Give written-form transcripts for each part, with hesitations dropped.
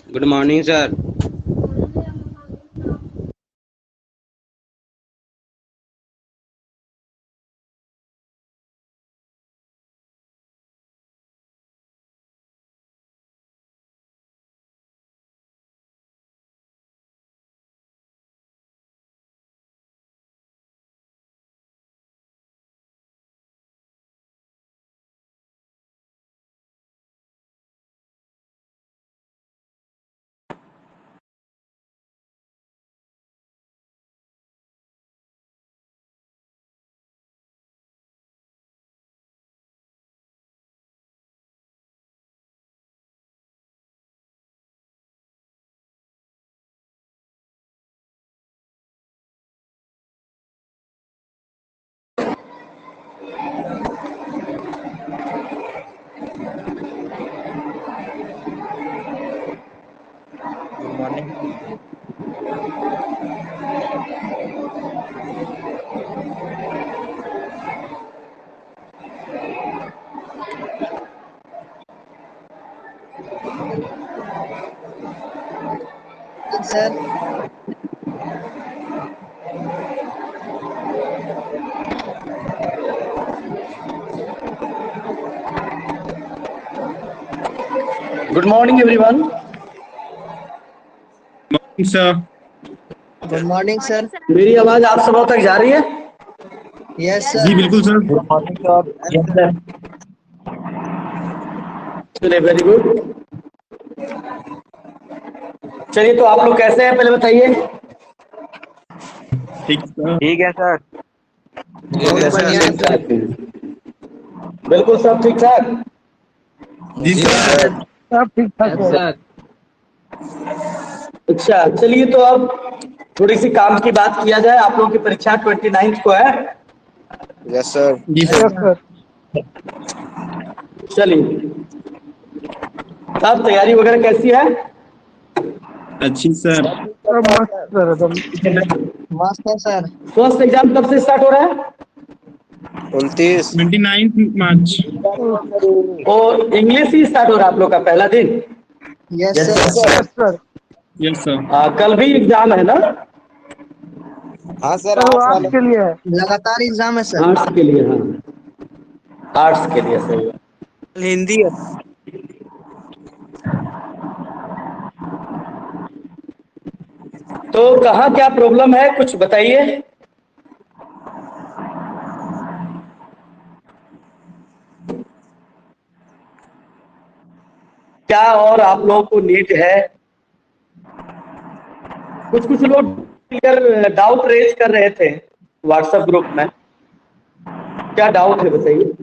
Good morning sir. Good morning. Sir good morning everyone. Morning sir. Good morning sir. मेरी आवाज आप सबों तक जा रही है? यस जी सर। बिल्कुल sir. Good morning sir. Yes sir. चलिए वेरी गुड। चलिए तो आप लोग कैसे हैं पहले बताइए। ठीक सर। ठीक है सर। ठीक है बहुत बढ़िया सर। है सर। बिल्कुल सब ठीक ठाक। जी जी सर। सर। सब ठीक ठाक यस है। सर। अच्छा चलिए तो अब थोड़ी सी काम की बात किया जाए। आप लोगों की परीक्षा 29 को है। Yes sir. जी यस सर। सर। चलिए अब तैयारी वगैरह कैसी है? अच्छी सर। सब मस्त सर एकदम। मस्त है सर। फर्स्ट एग्जाम कब से स्टार्ट हो रहा है? 29। 29 मार्च। और इंग्लिश ही स्टार्ट हो रहा है आप लोग का पहला दिन? Yes yes sir. Sir. Yes sir. Yes sir. कल भी एग्जाम है ना? हाँ सर, सर वो आर्ट्स आर्ट्स वाले। के लिए है। लगातार एग्जाम है सर। आर्ट्स के लिए, हाँ आर्ट्स के लिए सही है। हिंदी है। तो कहाँ क्या प्रॉब्लम है कुछ बताइए। क्या और आप लोगों को नीड है? कुछ कुछ लोग डाउट रेज कर रहे थे व्हाट्सएप ग्रुप में। क्या डाउट है बताइए।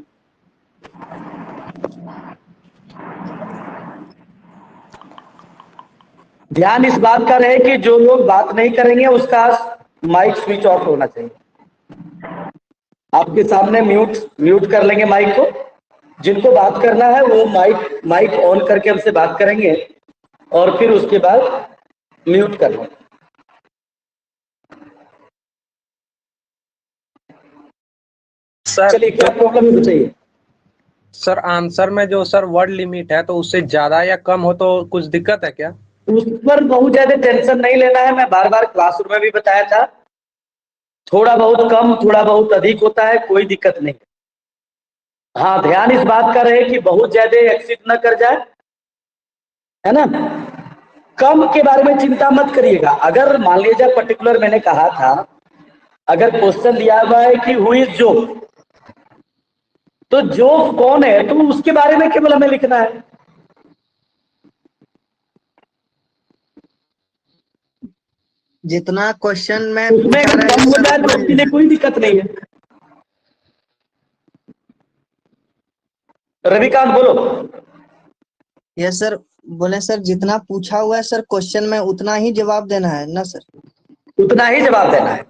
ध्यान इस बात का रहे कि जो लोग बात नहीं करेंगे उसका माइक स्विच ऑफ होना चाहिए। आपके सामने म्यूट म्यूट कर लेंगे माइक को। जिनको बात करना है वो माइक माइक ऑन करके हमसे बात करेंगे और फिर उसके बाद म्यूट कर लेंगे। सर चलिए क्या प्रॉब्लम है बताइए। सर आंसर में जो सर वर्ड लिमिट है तो उससे ज्यादा या कम हो तो कुछ दिक्कत है क्या? उस पर बहुत ज्यादा टेंशन नहीं लेना है। मैं बार बार क्लासरूम में भी बताया था। थोड़ा बहुत कम थोड़ा बहुत अधिक होता है, कोई दिक्कत नहीं। हाँ ध्यान इस बात का रहे कि बहुत ज्यादा एक्सीड न कर जाए, है ना। कम के बारे में चिंता मत करिएगा। अगर मान लीजिए पर्टिकुलर मैंने कहा था, अगर क्वेश्चन दिया हुआ है कि हु इज जो, तो जो कौन है तो उसके बारे में केवल हमें लिखना है। जितना क्वेश्चन में उसमें पूछा अगर रहे कम हो सर जाए तो उतना ही उसके लिए लिखना कोई दिक्कत नहीं है। रविकांत बोलो। है। Yes sir. बोले सर जितना पूछा हुआ है सर क्वेश्चन में उतना ही जवाब देना है ना सर। उतना ही जवाब देना है।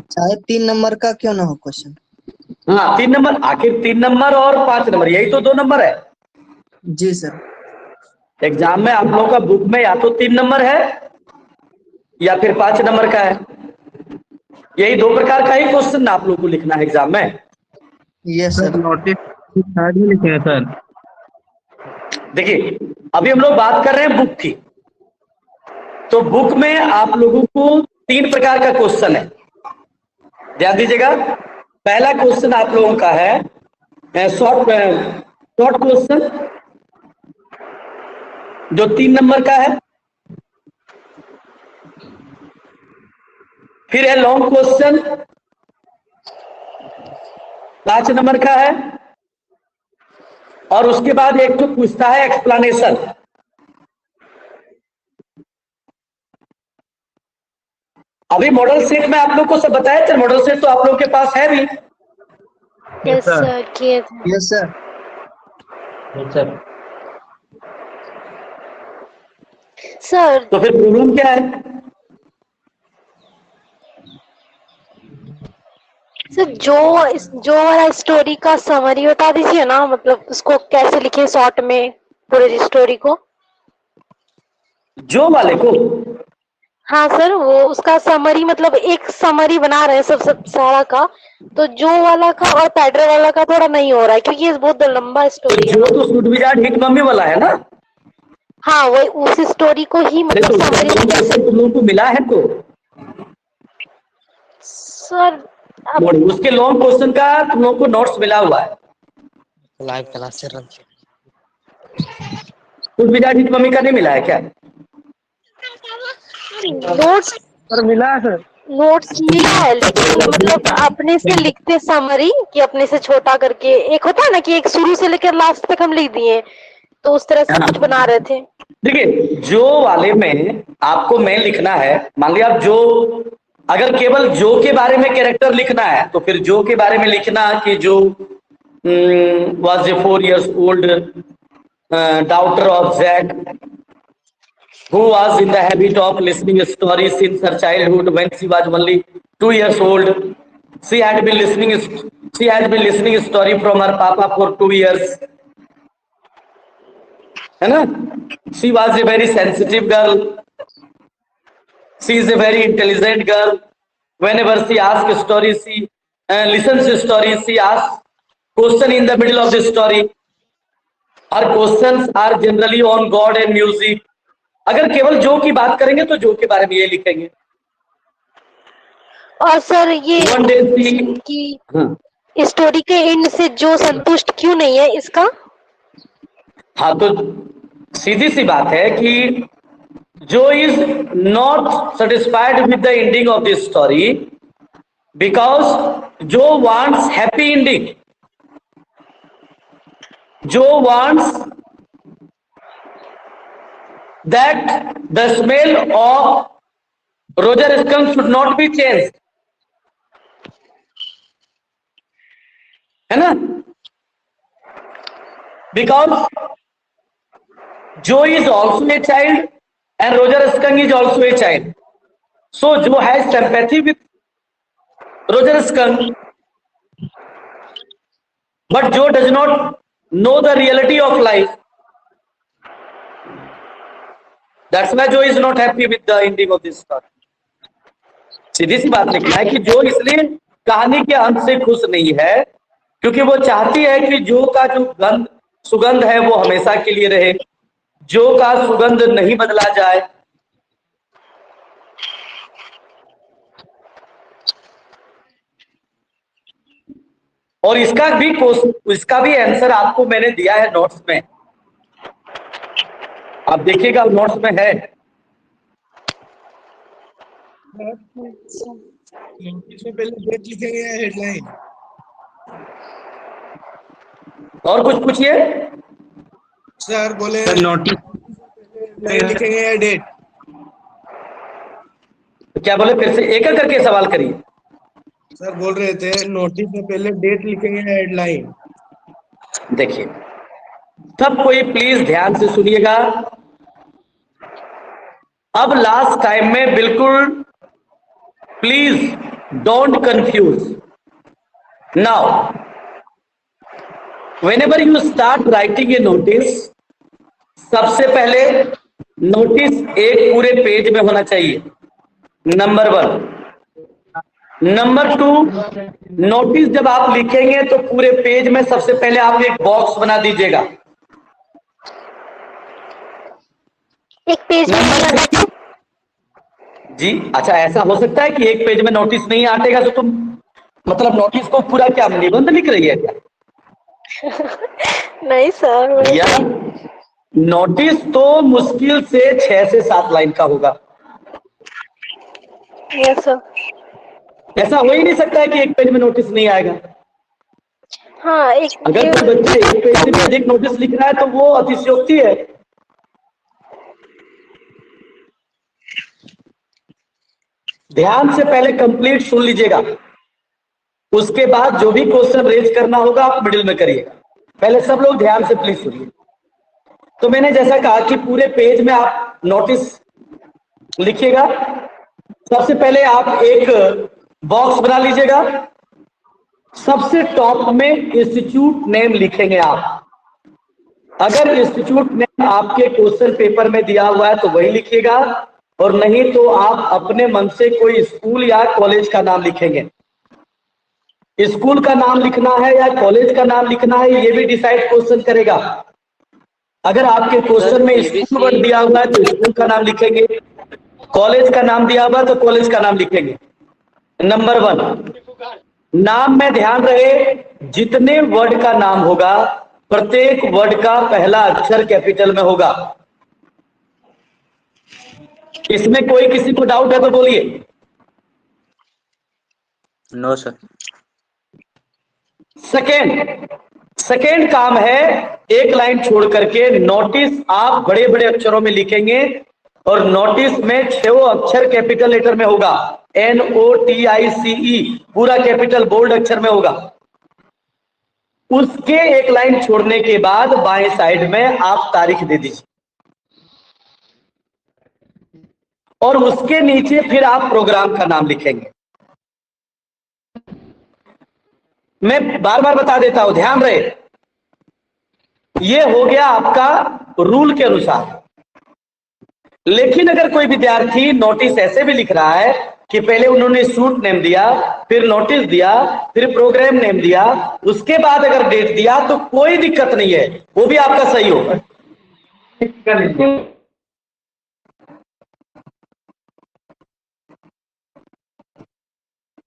चाहे 3 नंबर का क्यों ना हो क्वेश्चन। हाँ 3 नंबर, आखिर 3 नंबर और 5 नंबर, यही तो 2 नंबर है। जी सर। एग्जाम में आप लोगों का बुक में या तो 3 नंबर है या फिर 5 नंबर का है। यही 2 प्रकार का ही क्वेश्चन आप लोग को लिखना है एग्जाम में। Yes sir sir. Notice side में लिखे हैं सर। देखिए अभी हम लोग बात कर रहे हैं बुक की। तो बुक में आप लोगों को 3 प्रकार का क्वेश्चन है, ध्यान दीजिएगा। पहला क्वेश्चन आप लोगों का है शॉर्ट क्वेश्चन जो 3 नंबर का है, फिर है लॉन्ग क्वेश्चन 5 नंबर का है, और उसके बाद एक तो पूछता है एक्सप्लेनेशन। अभी मॉडल सेट में आप लोग को सब बताया था, मॉडल सेट तो आप लोग के पास है भी। यस सर किए थे। Yes sir. सर तो फिर प्रॉब्लम क्या है? सर जो वाला स्टोरी का समरी बता दीजिए ना, मतलब उसको कैसे लिखे शॉर्ट में पूरी स्टोरी को। जो वाले को? हाँ सर, वो उसका समरी, मतलब एक समरी बना रहे हैं सब सारा का, तो जो वाला का और पैड्रे वाला का थोड़ा नहीं हो रहा है क्योंकि ये बहुत लंबा स्टोरी है। जो तो सूट विजार्ड हिट मम्मी वाला है ना? हाँ वही उस स्टोरी को ही मतलब तो समरी तुम लोगों को मिला है तो सर अब उसके लॉन्ग क्वेश्चन का तुम लोगों को नोट्स मिला हुआ है। लाइव क्लास चल रही सूट विजार्ड हिट मम्मी का नहीं मिला है क्या? नोट्स सर मिला है सर। नोट्स मिला है, लेकिन मतलब अपने से लिखते समरी कि अपने से छोटा करके, एक होता है ना कि एक शुरू से लेकर लास्ट तक हम लिख दिए, तो उस तरह से कुछ बना रहे थे। देखिए, जो वाले में आपको मेन लिखना है, मान लिया आप जो, अगर केवल जो के बारे में कैरेक्टर लिखना है तो फिर जो के बारे में लिखना कि जो was a 4 years old daughter of Jack who was in the habit of listening stories since her childhood. When she was only 2 years old, she had been listening story from her papa for 2 years. है ना? She was a very sensitive girl. She is a very intelligent girl. Whenever she asks story, she listens to story. She asks question in the middle of the story. Her questions are generally on God and music. अगर केवल जो की बात करेंगे तो जो के बारे में ये लिखेंगे। और सर ये One day she, कि स्टोरी के एंड से जो संतुष्ट क्यों नहीं है इसका? हाँ तो सीधी सी बात है कि जो is not satisfied with the ending of this story because जो वांट्स हैप्पी एंडिंग, जो wants that the smell of Roger skunk should not be change, है ना? बिकॉज जो is also a child and Roger Skunk is also a child. So Joe has sympathy with Roger Skunk, but Joe does not know the reality of life. That's why Joe is not happy with the ending of this story. सीधी सी बात लिखना है कि जो इसलिए कहानी के अंत से खुश नहीं है क्योंकि वो चाहती है कि जो का जो सुगंध है वो हमेशा के लिए रहे, जो का सुगंध नहीं बदला जाए। और इसका भी आंसर आपको मैंने दिया है नोट्स में, आप देखिएगा नोट्स में है। इसमें पहले डेट लिखेंगे या हेडलाइन? और कुछ पूछिए सर बोले सर नोटिस लिखेंगे या डेट? क्या बोले, फिर से एक एक करके सवाल करिए। सर बोल रहे थे नोटिस में पहले डेट लिखेंगे या हेडलाइन? देखिए सब कोई प्लीज ध्यान से सुनिएगा, अब लास्ट टाइम में बिल्कुल please don't confuse. Now whenever you start writing a notice, सबसे पहले नोटिस एक पूरे पेज में होना चाहिए, नंबर 1। नंबर 2, नोटिस जब आप लिखेंगे तो पूरे पेज में सबसे पहले आप एक बॉक्स बना दीजिएगा। एक पेज में जी अच्छा, ऐसा हो सकता है कि एक पेज में नोटिस नहीं आटेगा तो तुम मतलब नोटिस को पूरा क्या निबंध लिख रही है क्या? नहीं सर, या नोटिस तो मुश्किल से 6 से 7 लाइन का होगा। Yes sir. ऐसा हो ही नहीं सकता है कि एक पेज में नोटिस नहीं आएगा। हाँ, एक अगर कोई बच्चा एक पेज से भी अधिक नोटिस लिख रहा है तो वो अतिशयोक्ति है। ध्यान से पहले कंप्लीट सुन लीजिएगा, उसके बाद जो भी क्वेश्चन रेज करना होगा आप मिडिल में करिएगा। पहले सब लोग ध्यान से प्लीज सुनिए। तो मैंने जैसा कहा कि पूरे पेज में आप नोटिस लिखिएगा। सबसे पहले आप एक बॉक्स बना लीजिएगा, सबसे टॉप में इंस्टीट्यूट नेम लिखेंगे आप। अगर इंस्टीट्यूट नेम आपके क्वेश्चन पेपर में दिया हुआ है तो वही लिखिएगा, और नहीं तो आप अपने मन से कोई स्कूल या कॉलेज का नाम लिखेंगे। स्कूल का नाम लिखना है या कॉलेज का नाम लिखना है ये भी डिसाइड क्वेश्चन करेगा। अगर आपके क्वेश्चन में स्कूल वर्ड दिया हुआ है तो स्कूल का नाम लिखेंगे, कॉलेज का नाम दिया हुआ है तो कॉलेज का नाम लिखेंगे। नंबर 1, नाम में ध्यान रहे जितने वर्ड का नाम होगा प्रत्येक वर्ड का पहला अक्षर कैपिटल में होगा। इसमें कोई किसी को डाउट है तो बोलिए। No sir. सेकेंड काम है, एक लाइन छोड़ करके नोटिस आप बड़े बड़े अक्षरों में लिखेंगे, और नोटिस में 6 अक्षर कैपिटल लेटर में होगा। NOTICE पूरा कैपिटल बोल्ड अक्षर में होगा। उसके एक लाइन छोड़ने के बाद बाएं साइड में आप तारीख दे दीजिए, और उसके नीचे फिर आप प्रोग्राम का नाम लिखेंगे। मैं बार बार बता देता हूं, ध्यान रहे, ये हो गया आपका रूल के अनुसार। लेकिन अगर कोई विद्यार्थी नोटिस ऐसे भी लिख रहा है कि पहले उन्होंने इंस्टीट्यूट नेम दिया, फिर नोटिस दिया, फिर प्रोग्राम नेम दिया, उसके बाद अगर डेट दिया तो कोई दिक्कत नहीं है, वो भी आपका सही होगा।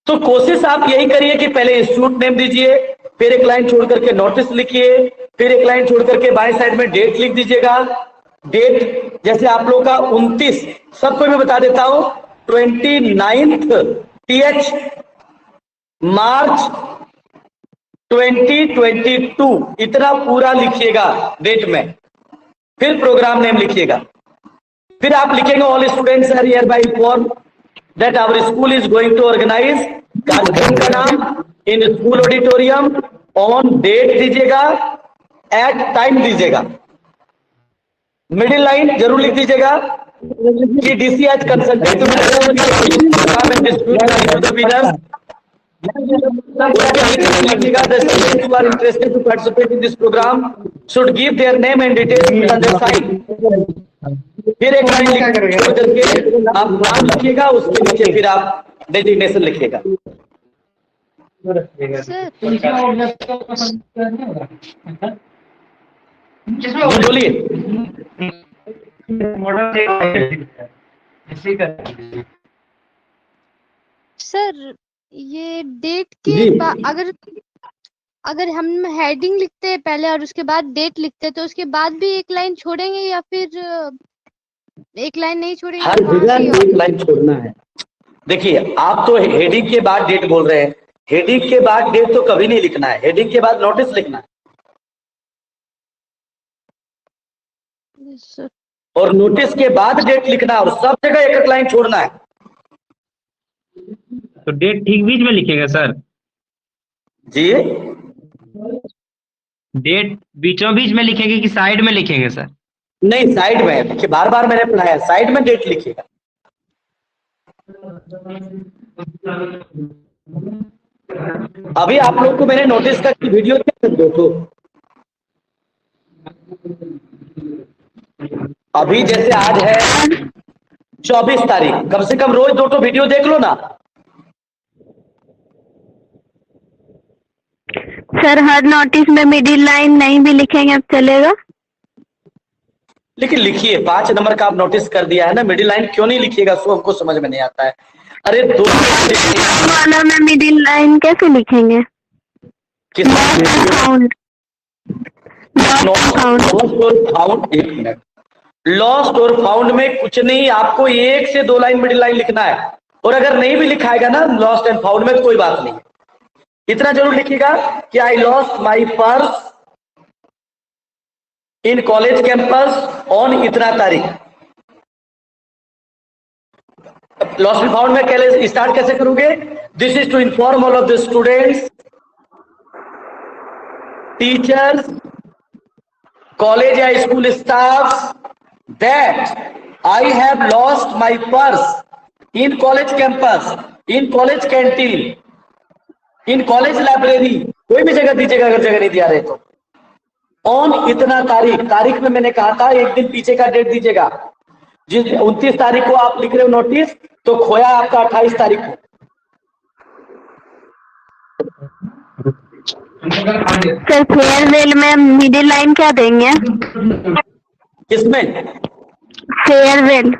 तो कोशिश आप यही करिए कि पहले इंस्टीट्यूट नेम दीजिए, फिर एक लाइन छोड़ करके नोटिस लिखिए, फिर एक लाइन छोड़ करके बाएं साइड में डेट लिख दीजिएगा। डेट जैसे आप लोगों का 29, सबको मैं बता देता हूं, 29 TH मार्च 2022, इतना पूरा लिखिएगा डेट में। फिर प्रोग्राम नेम लिखिएगा, फिर आप लिखेंगे all students are here by inform that our school is going to organize कार्यक्रम का नाम in school auditorium, on date दीजिएगा, एट टाइम दीजिएगा। मिडिल लाइन जरूर लिख दीजिएगा कि DC H consultant who are interested to participate in this program should give their name and details and their sign। फिर एक लाइन छोड़ करके आप नाम लिखिएगा, उसके नीचे फिर आप डेजिग्नेशन लिखिएगा। बोलिए। सर ये डेट के अगर हम हेडिंग लिखते हैं पहले और उसके बाद डेट लिखते हैं तो उसके बाद भी एक लाइन छोड़ेंगे या फिर एक लाइन नहीं छोड़ेंगे? हर जगह एक लाइन छोड़ना है। देखिए आप तो हेडिंग के बाद डेट बोल रहे हैं, हेडिंग के बाद डेट तो कभी नहीं लिखना है, हेडिंग के बाद नोटिस लिखना है। सर और नोटिस के बाद डेट लिखना है, और सब जगह एक एक लाइन छोड़ना है। तो डेट ठीक बीच में लिखेंगे सर? जी डेट बीचों बीच में लिखेंगे कि साइड में लिखेंगे सर? नहीं, साइड में। देखिए बार बार मैंने पढ़ाया, साइड में डेट लिखिएगा। अभी आप लोग को मैंने नोटिस का वीडियो दो तो अभी जैसे आज है 24 तारीख, कम से कम रोज 2 वीडियो देख लो ना। सर हर नोटिस में मिडिल लाइन नहीं भी लिखेंगे अब चलेगा? लेकिन लिखिए 5 नंबर का आप नोटिस कर दिया है ना, मिडिल लाइन क्यों नहीं लिखिएगा, सो हमको समझ में नहीं आता है। अरे दो वाला में मिडिल लाइन कैसे लिखेंगे? किस लॉस्ट और फाउंड में कुछ नहीं, आपको 1 से 2 लाइन मिडिल लाइन लिखना है, और अगर नहीं भी लिखाएगा ना लॉस्ट एंड फाउंड में कोई बात नहीं है, इतना जरूर लिखिएगा कि I lost my purse in college campus on इतना तारीख। लॉस्ट एंड फाउंड में कैसे स्टार्ट कैसे करोगे? This is to inform all of the students, teachers, college या school staff that I have lost my purse in college campus, in college canteen, in college library, कोई भी जगह दीजिएगा अगर जगह नहीं दिया रहे तो। ऑन इतना तारीख, तारीख में मैंने कहा था 1 दिन पीछे का डेट दीजिएगा। जिस 29 तारीख को आप लिख रहे हो नोटिस, तो खोया आपका 28 तारीख को। सर फेयरवेल में मिडिल लाइन क्या देंगे? किसमें? फेयरवेल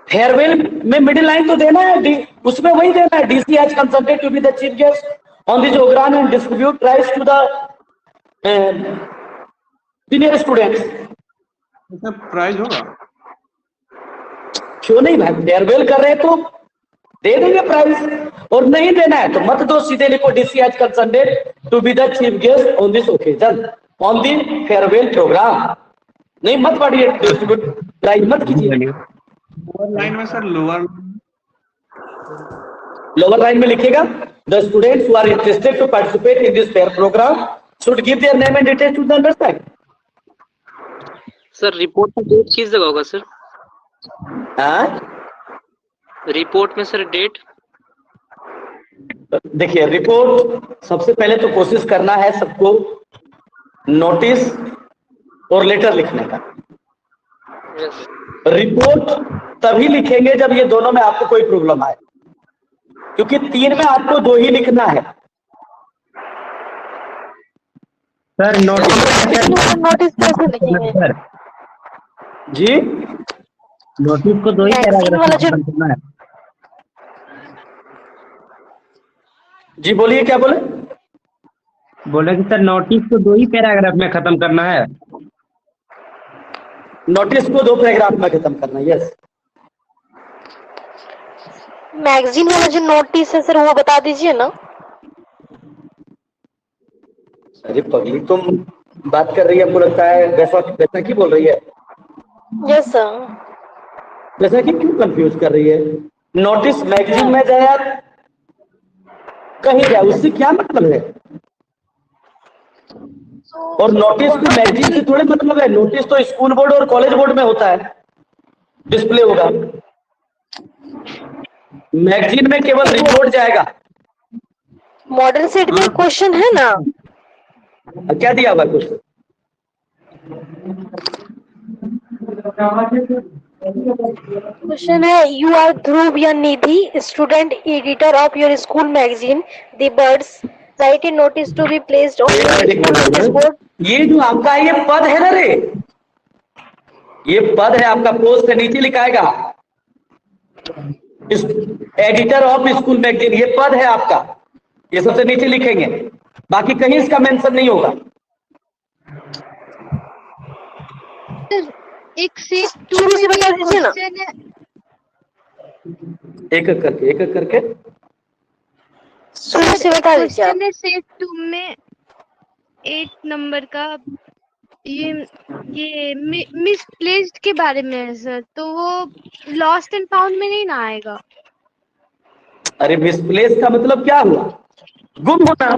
फेयरवेल में मिडिल लाइन तो देना है, उसमें वही देना है, DC has consulted to be the chief guest on this programme and distribute prize to the senior students. Prize होगा? क्यों नहीं भाई, फेयरवेल कर रहे हैं तो दे देंगे प्राइज, और नहीं देना है तो मत दो, सीधे लिखो DC has consulted to be the chief guest on this occasion on the farewell programme. नहीं मत पढ़िए, डिस्ट्रीब्यूट प्राइज मत कीजिए। लोअर लाइन में सर, लोअर लाइन में लिखेगा the students who are interested to participate in this fair programme should give their name and details to the undersigned. Sir report में date किस जगह होगा सर? रिपोर्ट में सर डेट? देखिए report सबसे पहले तो कोशिश करना है सबको नोटिस और लेटर लिखने का। यस। रिपोर्ट तभी लिखेंगे जब ये दोनों में आपको कोई प्रॉब्लम आए, क्योंकि 3 में आपको 2 ही लिखना है। सर नोटिस कैसे लिखेंगे? सर जी नोटिस को 2 ही मैगजीन वाला जो करना है। जी बोलिए, क्या बोले? बोले कि सर नोटिस को 2 ही पैराग्राफ में खत्म करना है। नोटिस को 2 पैराग्राफ में खत्म करना है। यस। मैगजीन वाला जो नोटिस है सर वो बता दीजिए ना। अरे पगली तुम बात कर रही है, हमको लगता है वैसा की बोल रही है। Yes sir. वैसा की क्यों कंफ्यूज कर रही है? नोटिस मैगजीन में जाए कहीं जाए, उससे क्या मतलब है? और नोटिस को मैगजीन से थोड़े मतलब है। नोटिस तो स्कूल बोर्ड और कॉलेज बोर्ड में होता है, डिस्प्ले होगा। मैगजीन में केवल रिपोर्ट जाएगा। मॉडल सेट में क्वेश्चन है ना? क्या दिया हुआ क्वेश्चन? क्वेश्चन है, यू आर ध्रुव या Nidhi, student editor of your school magazine the birds, write a notice to be placed on notice board. ये जो आपका ये पद है ना रे, ये पद है आपका, पोस्ट से नीचे लिखाएगा एडिटर ऑफ स्कूल मैगजीन, ये पद है आपका, ये सबसे नीचे लिखेंगे, बाकी कहीं इसका मेंशन नहीं होगा। एक से शुरू से बता दीजिए ना। एक एक करके शुरू से बता दीजिए। क्वेश्चन है सेट 2 में 8 नंबर का, ये मिसप्लेस्ड के बारे में है सर, तो वो लॉस्ट एंड फाउंड में नहीं ना आएगा। अरे मिसप्लेस का मतलब क्या हुआ? गुम होना,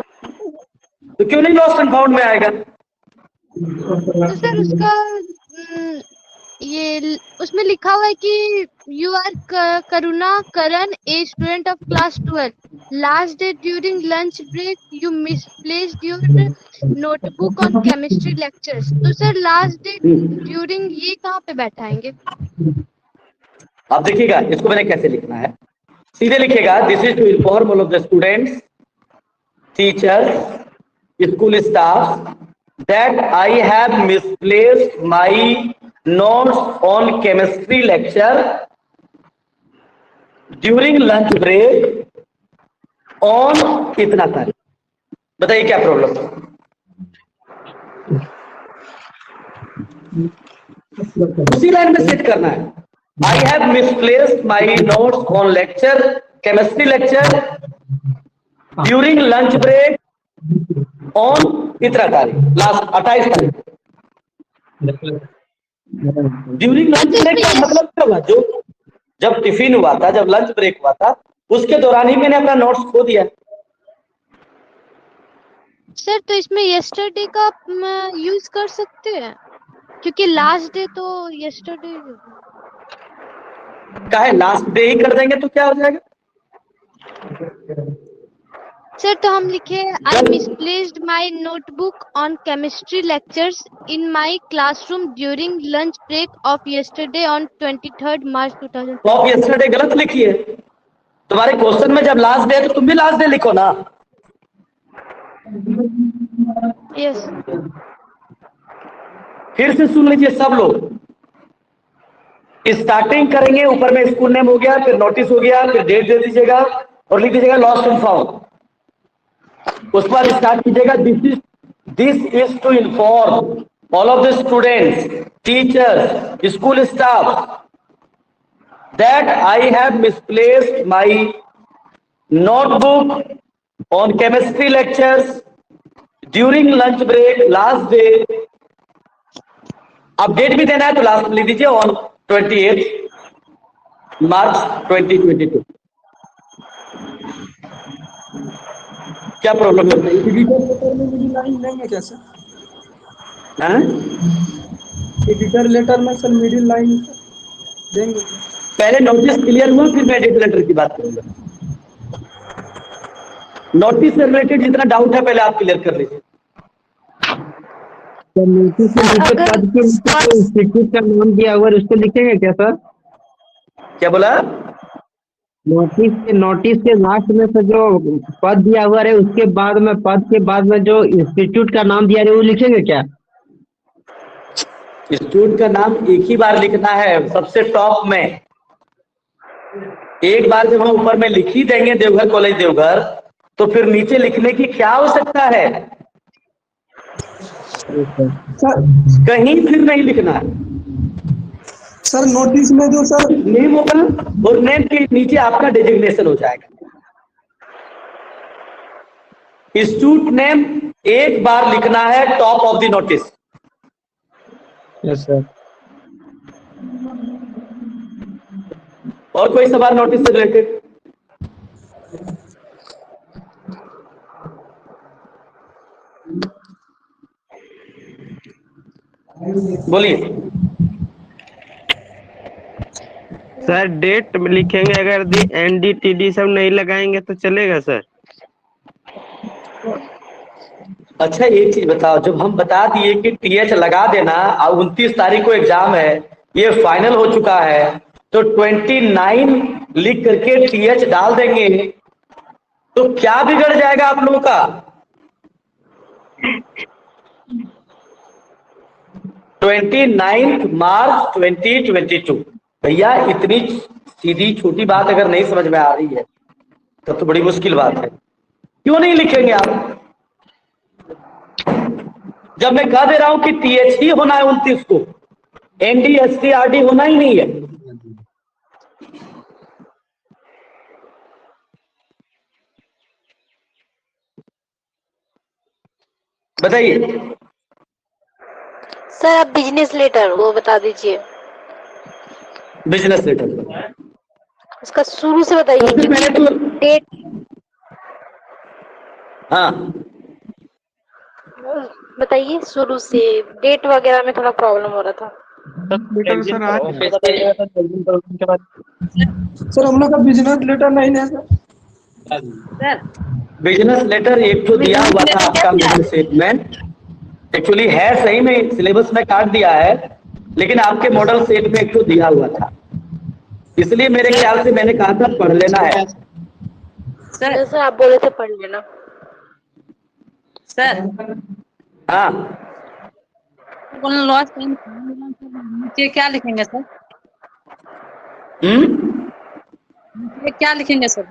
तो क्यों नहीं लॉस्ट एंड फाउंड में आएगा? तो सर उसका ये उसमें लिखा हुआ है कि you are Karuna Karan a student of class 12, last day during lunch break you misplaced your notebook on chemistry lectures. तो सर लास्ट डे ड्यूरिंग ये कहाँ पे बैठाएंगे? आप देखिएगा इसको मैंने कैसे लिखना है, सीधे लिखेगा this is to inform all of the students, teachers, school staff, that I have misplaced my notes on chemistry lecture during lunch break on कितना तारीख। बताइए क्या प्रॉब्लम है? उसी लाइन में सेट करना है। I have misplaced my notes on lecture, chemistry lecture during lunch break on कितना तारीख? लास्ट 28 तारीख। ड्यूरिंग लंच ब्रेक का मतलब क्या हुआ? जो जब टिफिन हुआ था, जब लंच ब्रेक हुआ था, उसके दौरान ही मैंने अपना नोट्स खो दिया। सर तो इसमें यस्टरडे का यूज कर सकते हैं, क्योंकि लास्ट डे तो यस्टरडे। काहे लास्ट डे ही कर देंगे तो क्या हो जाएगा? सर तो हम लिखे I misplaced my notebook on chemistry lectures in my classroom during lunch break of yesterday on 23 March 2000। तो आप यस्टरडे गलत लिखिए। तुम्हारे क्वेश्चन में जब लास्ट डे है तो तुम भी लास्ट डे लिखो ना। यस। फिर से सुन लीजिए सब लोग। स्टार्टिंग करेंगे, ऊपर में स्कूल नेम हो गया, फिर नोटिस हो गया, फिर डेट दे दीजिएगा और लिख दीजिएगा लॉस्ट एंड फाउंड। उस पर स्टार्ट कीजिएगा this is to inform all of the students, teachers, school staff that I have misplaced my notebook on chemistry lectures during lunch break last day. अब डेट भी देना है तो लास्ट लिख दीजिए ऑन 28 मार्च 2022। क्या प्रॉब्लम है? एडिटर लेटर में मिडिल लाइन देंगे क्या सर? हैं? एडिटर लेटर में सर मिडिल लाइन देंगे? पहले नोटिस क्लियर हुआ, फिर मैं एडिटर लेटर की बात करूंगा। नोटिस से रिलेटेड जितना डाउट है पहले आप क्लियर कर लीजिए। नोटिस के नीचे पद के नीचे इंस्टीट्यूट का नाम दिया हुआ है, उसको लिखेंगे क्या सर? क्या बोला? नोटिस के लास्ट में से जो पद दिया हुआ है, उसके बाद में पद के बाद में जो इंस्टीट्यूट का नाम दिया है वो लिखेंगे क्या? इंस्टीट्यूट का नाम एक ही बार लिखना है, सबसे टॉप में। एक बार जब हम ऊपर में लिख ही देंगे देवघर कॉलेज देवघर, तो फिर नीचे लिखने की क्या आवश्यकता है? कहीं फिर नहीं लिखना है। सर नोटिस में जो सर नेम होगा और नेम के नीचे आपका डेजिग्नेशन हो जाएगा। इंस्टीट्यूट नेम एक बार लिखना है top of the notice. Yes sir. और कोई सवाल नोटिस से रिलेटेड? बोलिए सर डेट लिखेंगे, अगर NDTD सब नहीं लगाएंगे तो चलेगा सर? अच्छा एक चीज बताओ, जब हम बता दिए कि TH लगा देना और 29 तारीख को एग्जाम है, ये फाइनल हो चुका है, तो 29 लिख करके TH डाल देंगे तो क्या बिगड़ जाएगा आप लोगों का? 29 मार्च 2022। भैया इतनी सीधी छोटी बात अगर नहीं समझ में आ रही है तब तो बड़ी मुश्किल बात है। क्यों नहीं लिखेंगे आप? जब मैं कह दे रहा हूं कि TH ही होना है 29 को, ND-ST-RD होना ही नहीं है। बताइए सर आप बिजनेस लेटर वो बता दीजिए, बिजनेस लेटर उसका शुरू से बताइए सबसे पहले तो डेट। हाँ बताइए शुरू से, डेट वगैरह में थोड़ा प्रॉब्लम हो रहा था। सर आज सर हम लोग का बिजनेस लेटर नहीं है सर। बिजनेस लेटर एक तो दिया हुआ था आपका मिशन स्टेटमेंट, एक्चुअली है सही में सिलेबस में काट दिया है, लेकिन आपके मॉडल सेट में एक तो दिया हुआ था, इसलिए मेरे ख्याल से मैंने कहा था पढ़ लेना है। सर आप बोले थे पढ़ लेना। सर हाँ लॉस्ट नीचे क्या लिखेंगे सर? नीचे क्या लिखेंगे सर?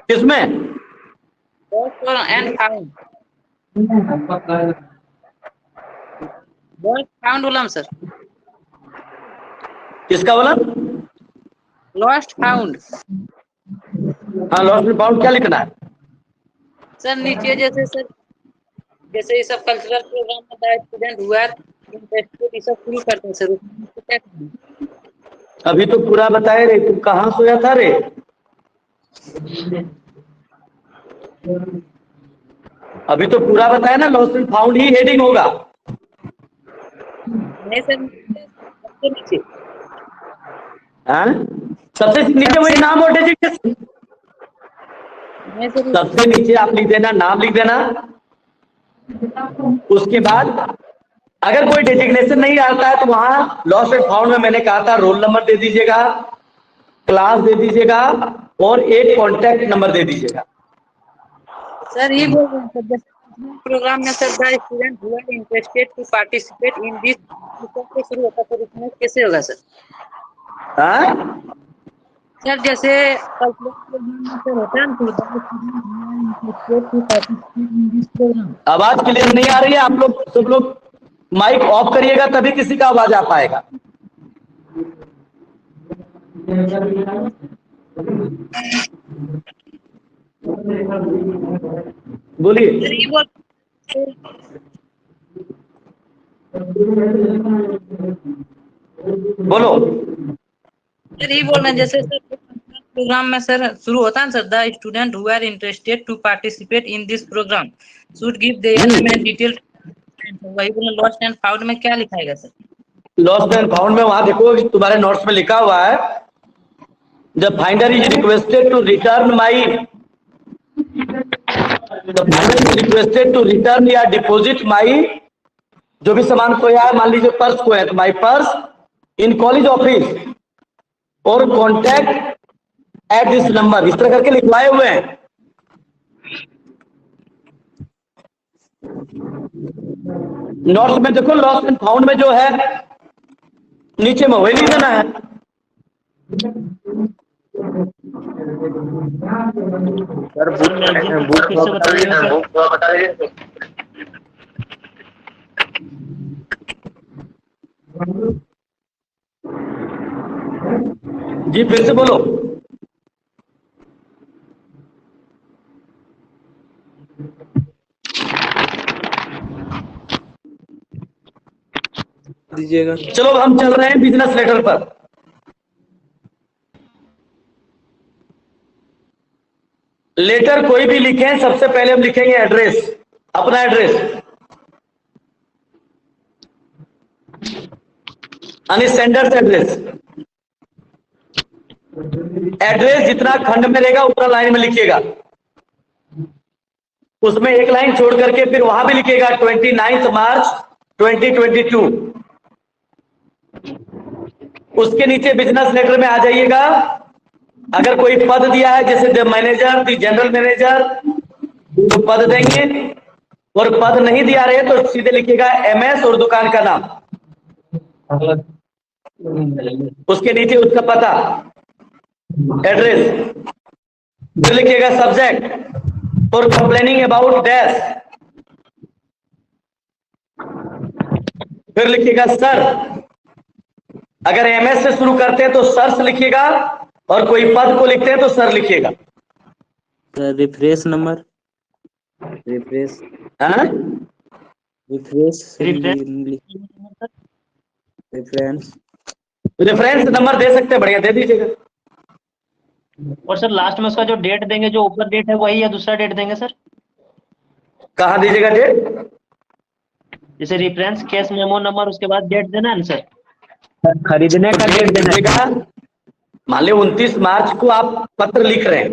किसमें? एंड फाउंड बोला सर। किसका बोला? Lost found. हाँ, लॉस्ट एंड फाउंड क्या लिखना है? सर नीचे जैसे ये सब कल्चरल प्रोग्राम में स्टूडेंट हुआ इंटरेस्टेड ये सब शुरू करते हैं सर, उसमें क्या करना? अभी तो पूरा बताए रे, तू कहाँ सोया था रे? अभी तो पूरा बताया ना, lost and found he heading होगा। नहीं सर, सबसे नीचे। हाँ? सबसे नीचे वही नाम और डेजिग्नेशन। नहीं सर, सबसे नीचे आप लिख देना, नाम लिख देना। उसके बाद अगर कोई डेजिग्नेशन नहीं आता है तो वहां लॉस्ट एंड फाउंड में मैंने कहा था रोल नंबर दे दीजिएगा, क्लास दे दीजिएगा और एक कॉन्टैक्ट नंबर दे दीजिएगा। सर ये बोल रहे हैं सर, जैसे प्रोग्राम में sir the student who are interested to participate in this से शुरू होता है, तो इसमें कैसे होगा सर? हाँ? सर जैसे कल्चरल प्रोग्राम में सर होता है ना, तो the student who are interested to participate in this programme. आवाज क्लियर नहीं आ रही है, आप लोग सब लोग माइक ऑफ करिएगा तभी किसी का आवाज आ पाएगा। बोलिए। सर ये बोल बोलो। सर ये बोल रहे हैं जैसे सर प्रोग्राम में सर शुरू होता है sir the student who are interested to participate in this programme should give their name and detail. वही बोले लॉस्ट एंड फाउंड में क्या लिखाएगा सर? लॉस्ट एंड फाउंड में वहां देखो, तुम्हारे नोट्स में लिखा हुआ है, जब finder is requested to return my, requested to return या डिपॉजिट माई, जो भी सामान खोया है, मान लीजिए पर्स खोया है तो माई पर्स इन कॉलेज ऑफिस और कॉन्टैक्ट एट दिस नंबर, इस तरह करके लिखवाए हुए हैं। नोट्स में देखो, लॉस्ट एंड फाउंड में जो है नीचे में वही लिख देना है। सर बुक फिर से बताइए। जी फिर से बोलो। दीजिएगा। चलो अब हम चल रहे हैं बिजनेस लेटर पर। लेटर कोई भी लिखें, सबसे पहले हम लिखेंगे एड्रेस, अपना एड्रेस, यानी सेंडर्स एड्रेस। एड्रेस जितना खंड में रहेगा उतना लाइन में लिखिएगा, उसमें एक लाइन छोड़ करके फिर वहां भी लिखिएगा 29 मार्च 2022। उसके नीचे बिजनेस लेटर में आ जाइएगा, अगर कोई पद दिया है जैसे the manager, the general manager, तो पद देंगे, और पद नहीं दिया रहे तो सीधे लिखिएगा एमएस और दुकान का नाम, उसके नीचे उसका पता, एड्रेस, फिर लिखिएगा सब्जेक्ट और कंप्लेनिंग अबाउट डैश, फिर लिखिएगा सर। अगर एमएस से शुरू करते हैं तो सर से लिखिएगा, और कोई पद को लिखते हैं तो सर लिखिएगा। Refresh number, refresh reference number दे सकते हैं, बढ़िया दे दीजिएगा। और सर लास्ट में उसका जो डेट देंगे, जो ऊपर डेट है वही या दूसरा डेट देंगे सर? कहाँ दीजिएगा डेट? जैसे रेफरेंस केस मेमो नंबर, उसके बाद डेट देना है ना सर? खरीदने का डेट दीजिएगा। मान ली 29 मार्च को आप पत्र लिख रहे हैं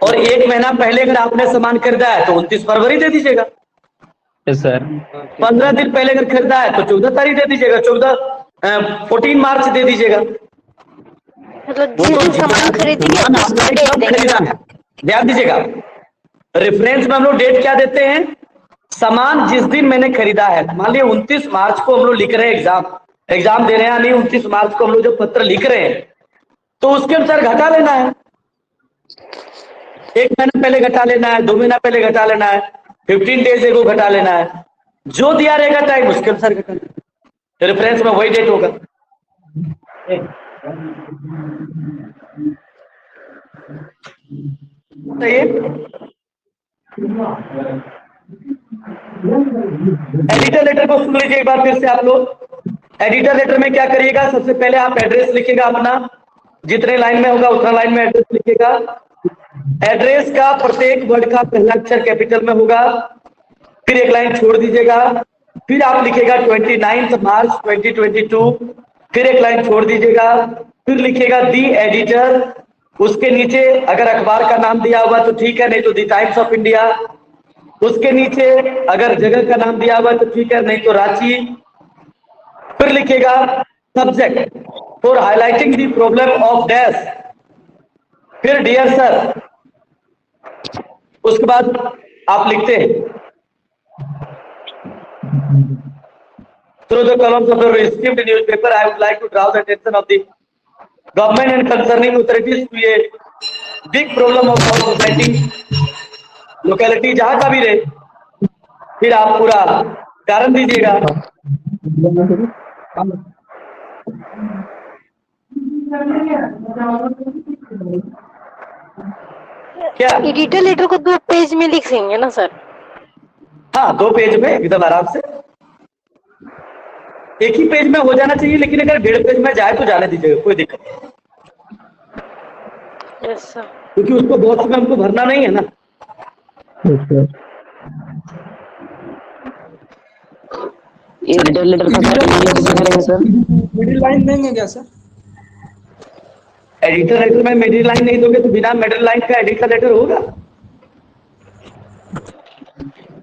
और एक महीना पहले अगर आपने सामान खरीदा है तो 29 फरवरी दे दीजिएगा सर। 15 दिन पहले अगर खरीदा है तो 14 तारीख दे दीजिएगा, 14 मार्च दे दीजिएगा। मतलब जिस सामान खरीदेंगे उसका डेट देंगे। खरीदा है, ध्यान दीजिएगा। रेफरेंस में हम लोग डेट क्या देते हैं? सामान जिस दिन मैंने खरीदा है, मान लिया 29 मार्च को हम लोग लिख रहे हैं एग्जाम दे रहे हैं, यानी 29 मार्च को हम लोग जो पत्र लिख रहे हैं तो उसके अनुसार घटा लेना है। 1 महीना पहले घटा लेना है, 2 महीना पहले घटा लेना है, 15 डेज एगो घटा लेना है, जो दिया रहेगा टाइम उसके अनुसार घटा लेना। रेफरेंस में वही डेट होगा। एडिटर लेटर को सुन लीजिए एक बार फिर से आप लोग। एडिटर लेटर में क्या करिएगा, सबसे पहले आप एड्रेस लिखिएगा अपना, जितने लाइन में होगा उतना लाइन में एड्रेस लिखिएगा। एड्रेस का प्रत्येक वर्ड का पहला अक्षर कैपिटल में होगा, फिर एक लाइन छोड़ दीजिएगा, फिर आप लिखिएगा 29 मार्च 2022, फिर एक लाइन छोड़ दीजिएगा, फिर लिखिएगा दी एडिटर। उसके नीचे अगर अखबार का नाम दिया हुआ तो ठीक है, नहीं तो दी टाइम्स ऑफ इंडिया। उसके नीचे अगर जगह का नाम दिया हुआ तो ठीक है, नहीं तो रांची। फिर लिखिएगा subject for highlighting the problem of dash, फिर डियर सर। उसके बाद आप लिखते हैं through the columns of the received newspaper I would like to draw the attention of the government and concerning authorities to a big problem of our society, locality जहां का भी रहे। फिर आप पूरा कारण दीजिएगा। क्या एडिटर लेटर को 2 पेज में लिखेंगे ना सर? हाँ, 2 पेज में एकदम आराम से। एक ही पेज में हो जाना चाहिए, लेकिन अगर 1.5 पेज में जाए तो जाने दीजिएगा, कोई दिक्कत नहीं। Yes sir. क्योंकि उसको बॉक्स में हमको भरना नहीं है ना। एडिटर लेटर का सर मिडिल लाइन देंगे क्या सर? एडिटर लेटर में मिडिल लाइन नहीं दोगे तो बिना मिडिल लाइन का एडिटर लेटर होगा?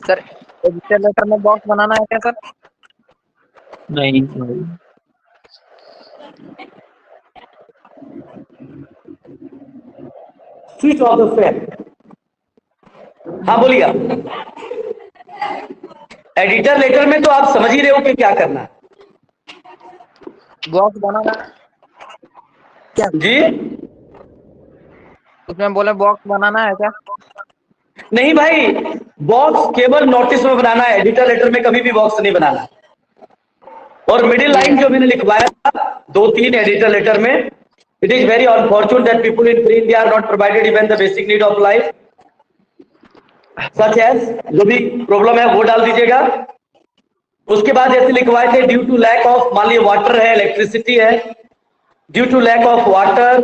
सर एडिटर लेटर में बॉक्स बनाना है क्या सर? नहीं। Switch off the fan. हाँ बोलिए आप। एडिटर लेटर में तो आप समझ ही रहे हो कि क्या करना है। बॉक्स बनाना क्या जी उसमें बोले बॉक्स बनाना है क्या? नहीं भाई, बॉक्स केवल नोटिस में बनाना है, एडिटर लेटर में कभी भी बॉक्स नहीं बनाना। और मिडिल लाइन जो मैंने लिखवाया था 2-3 एडिटर लेटर में, it is very unfortunate that people in free India are not provided even the basic need of life such as, जो भी प्रॉब्लम है वो डाल दीजिएगा। उसके बाद ऐसे लिखवाए थे ड्यू टू लैक ऑफ, मान लीजिए वाटर है, इलेक्ट्रिसिटी है, due to lack of water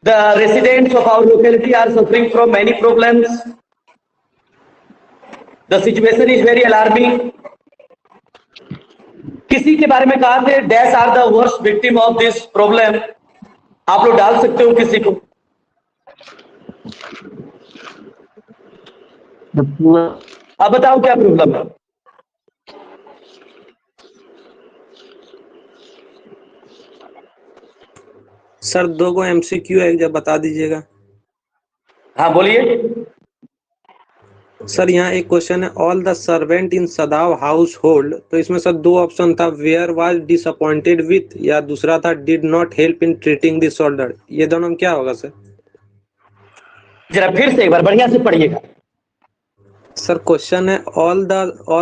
the residents of our locality are suffering from many problems, the situation is very alarming. किसी के बारे में कहा थे dash are the worst victim of this problem, आप लोग डाल सकते हो किसी को। अब बताओ क्या प्रॉब्लम है? सर 2 गो MCQ है, जब बता दीजिएगा। हाँ बोलिए। सर यहाँ एक क्वेश्चन है, all the servant in Sadao house hold, तो इसमें सर 2 ऑप्शन था, वेयर वाज डिसअपॉइंटेड विथ, या दूसरा था did not help in treating disorder. ये दोनों में क्या होगा सर? जरा फिर से एक बार बढ़िया से पढ़िएगा। सर क्वेश्चन है all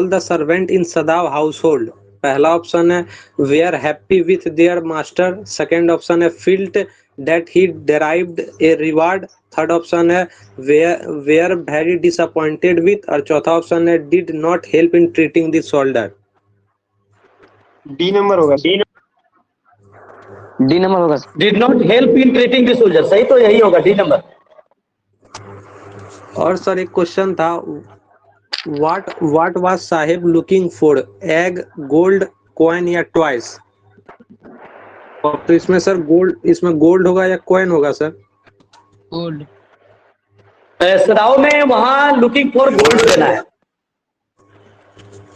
the servant in Sadao house होल्ड, पहला ऑप्शन है were happy with their master, second option है felt that he derived a reward, third option है वेयर वेरी डिसअपॉइंटेड विथ, और चौथा ऑप्शन है did not help in treating this soldier. D number होगा। D number होगा। Did not help in treating this soldier, सही तो यही होगा, डी नंबर। और सर एक क्वेश्चन था, what was Saheb looking for, egg, gold, coin या ट्वाइस। तो इसमें सर गोल्ड होगा या कॉइन होगा सर? गोल्ड। सदाओं में वहां लुकिंग फॉर गोल्ड देना है।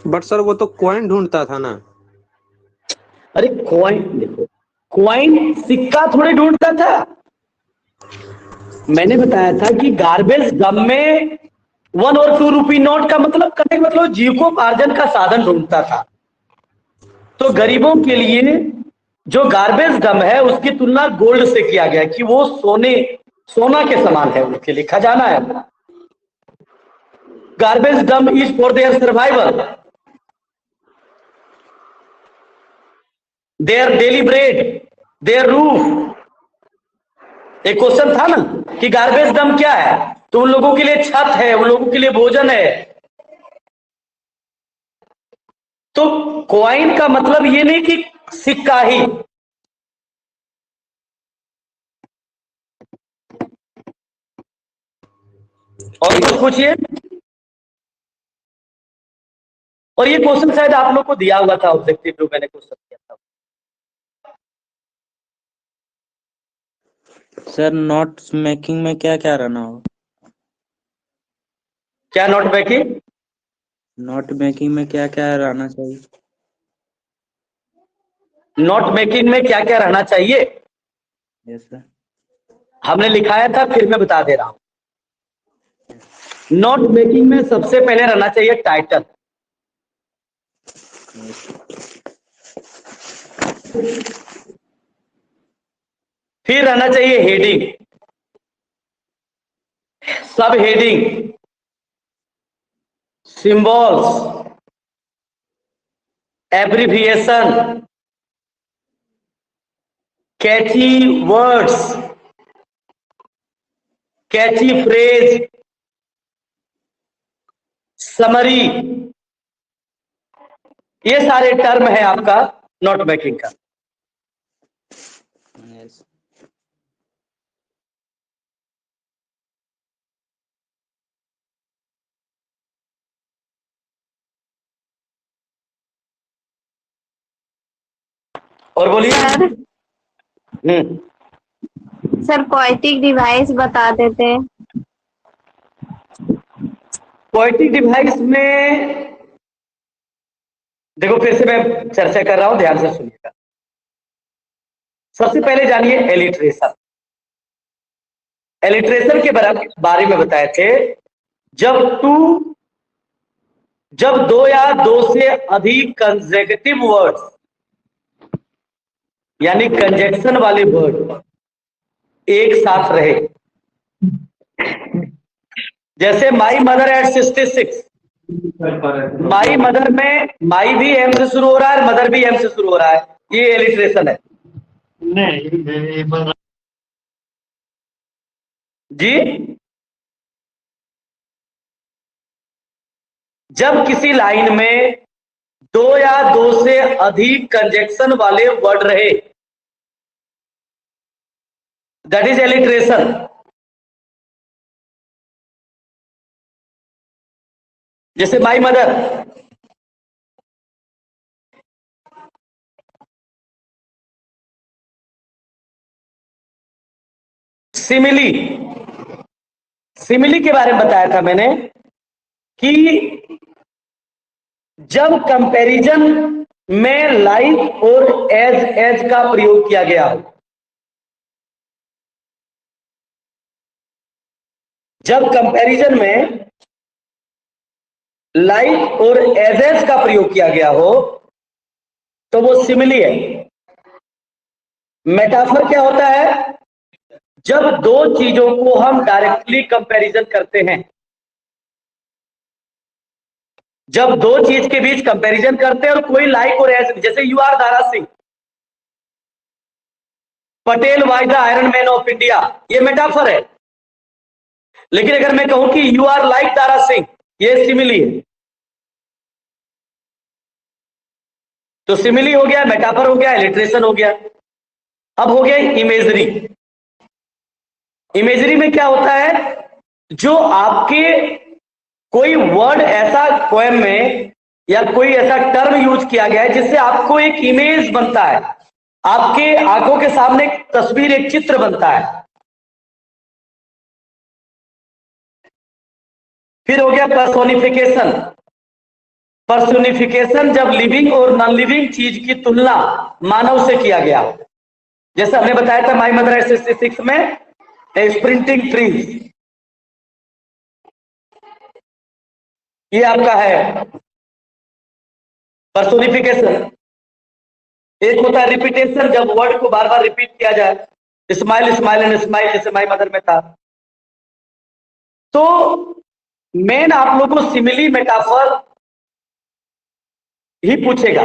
बट सर वो तो कॉइन ढूंढता था ना। अरे कॉइन देखो, कॉइन सिक्का थोड़ी ढूंढता था। मैंने बताया था कि गार्बेज गम में 1 और 2 रुपी नोट का मतलब करने का मतलब जीविकोपार्जन का साधन ढूंढता था। तो गरीबों के लिए जो गार्बेज डम है उसकी तुलना गोल्ड से किया गया कि वो सोना के समान है, उनके लिए खजाना है। Garbage dump is for their survival, their daily bread, their roof. एक क्वेश्चन था ना कि गार्बेज डम क्या है, तो उन लोगों के लिए छत है, उन लोगों के लिए भोजन है। तो कॉइन का मतलब ये नहीं कि सिक्का ही, और कुछ पूछिए। और ये क्वेश्चन शायद आप लोग को दिया हुआ था ऑब्जेक्टिव जो मैंने क्वेश्चन किया था। सर नोट मेकिंग में क्या क्या रहना हो? क्या नोट मेकिंग? नोट मेकिंग में क्या क्या रहना चाहिए? नोट मेकिंग में क्या क्या रहना चाहिए? Yes sir. हमने लिखाया था, फिर मैं बता दे रहा हूं। नोट मेकिंग में सबसे पहले रहना चाहिए टाइटल। फिर रहना चाहिए हेडिंग, सब हेडिंग, सिंबल्स, एब्रिविएशन, कैची वर्ड्स, कैची फ्रेज, समरी, ये सारे टर्म है आपका नोट मेकिंग का। यस। और बोलिए। सर पोएटिक डिवाइस बता देते। पोएटिक डिवाइस में देखो, फिर से मैं चर्चा कर रहा हूं, ध्यान से सुनिएगा। सबसे पहले जानिए एलिट्रेशन। एलिट्रेशन के बारे में बताए थे, जब दो या दो से अधिक कंसेक्यूटिव वर्ड्स यानी कंजक्शन वाले वर्ड एक साथ रहे। जैसे my mother eight 66, my mother में माई भी एम से शुरू हो रहा है, मदर भी एम से शुरू हो रहा है, ये एलिट्रेशन है। जी, जब किसी लाइन में दो या दो से अधिक कंजक्शन वाले वर्ड रहे, दैट इज एलिट्रेशन। जैसे माई मदर, सिमिली, सिमिली के बारे में बताया था मैंने कि जब कंपैरिजन में लाइक और एज का प्रयोग किया गया हो, जब कंपैरिजन में लाइक और एज का प्रयोग किया गया हो तो वो सिमिली है। मेटाफर क्या होता है? जब दो चीजों को हम डायरेक्टली कंपैरिजन करते हैं, जब दो चीज के बीच कंपैरिजन करते हैं और कोई लाइक और एज, जैसे you are Dara Singh, Patel was the iron man of India, ये मेटाफर है। लेकिन अगर मैं कहूं कि you are like Dara Singh, ये सिमिली है। तो सिमिली हो गया, मेटाफर हो गया, इलिट्रेशन हो गया। अब हो गया इमेजरी। इमेजरी में क्या होता है? जो आपके कोई वर्ड ऐसा पोएम में या कोई ऐसा टर्म यूज किया गया है जिससे आपको एक इमेज बनता है, आपके आंखों के सामने एक तस्वीर, एक चित्र बनता है। फिर हो गया पर्सोनिफिकेशन। पर्सोनिफिकेशन जब लिविंग और नॉन लिविंग चीज की तुलना मानव से किया गया, जैसे हमने बताया था माई मदर एट 66 में स्प्रिंटिंग ट्रीज। ये आपका है पर्सोनिफिकेशन। एक होता है रिपीटेशन, जब वर्ड को बार बार रिपीट किया जाए, स्माइल स्माइल एंड स्माइल, जैसे माई मदर में था। तो मेन आप लोगों को सिमिली मेटाफर ही पूछेगा।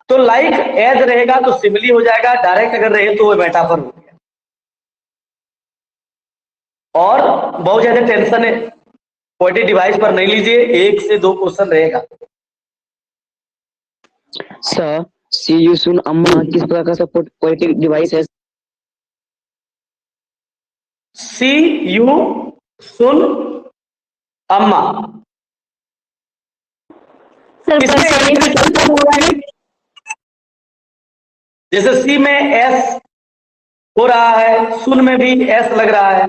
तो लाइक एज रहेगा तो सिमिली हो जाएगा, डायरेक्ट अगर रहे तो वो मेटाफर हो गया। और बहुत ज्यादा टेंशन है पोएटिक डिवाइस पर नहीं लीजिए, 1 से 2 क्वेश्चन रहेगा। सर सी यू सुन अम्मा किस प्रकार का पोएटिक डिवाइस है? सी यू सुन अम्मा सर जैसे सी में एस हो रहा है, सुन में भी एस लग रहा है।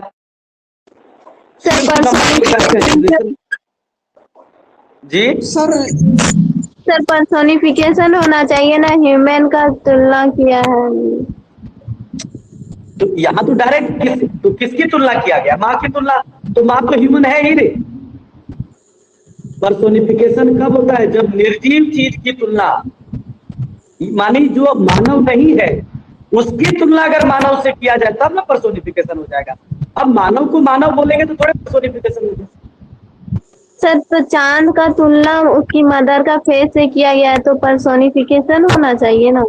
जी सर पर्सोनिफिकेशन होना चाहिए ना, ह्यूमन का तुलना किया है। तो यहाँ तो डायरेक्ट किसकी तुलना किया गया? माँ की तुलना। तो माँ तो ह्यूमन है ही नहीं। पर्सोनिफिकेशन कब होता है? जब निर्जीव चीज की तुलना, मानी जो मानव नहीं है उसकी तुलना अगर मानव से किया जाए तब ना पर्सोनिफिकेशन हो जाएगा। अब मानव को मानव बोलेंगे तो थोड़े पर्सोनिफिकेशन हो जाएगा। सर तो चांद का तुलना उसकी मदर का फेस से किया गया है तो पर्सोनिफिकेशन होना चाहिए ना।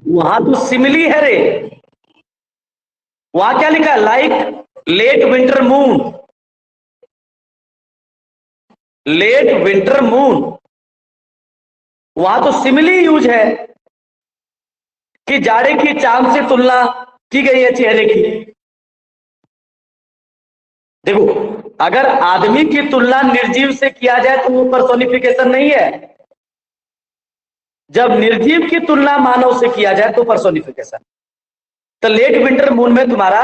वहां तो सिमिली है रे। वहां क्या लिखा है? Like late winter moon, late winter moon. वहां तो सिमिली यूज है कि जाड़े की चांद से तुलना की गई है चेहरे की। देखो, अगर आदमी की तुलना निर्जीव से किया जाए तो वो पर्सोनिफिकेशन नहीं है। जब निर्जीव की तुलना मानव से किया जाए तो पर्सोनिफिकेशन। तो लेट विंटर मून में तुम्हारा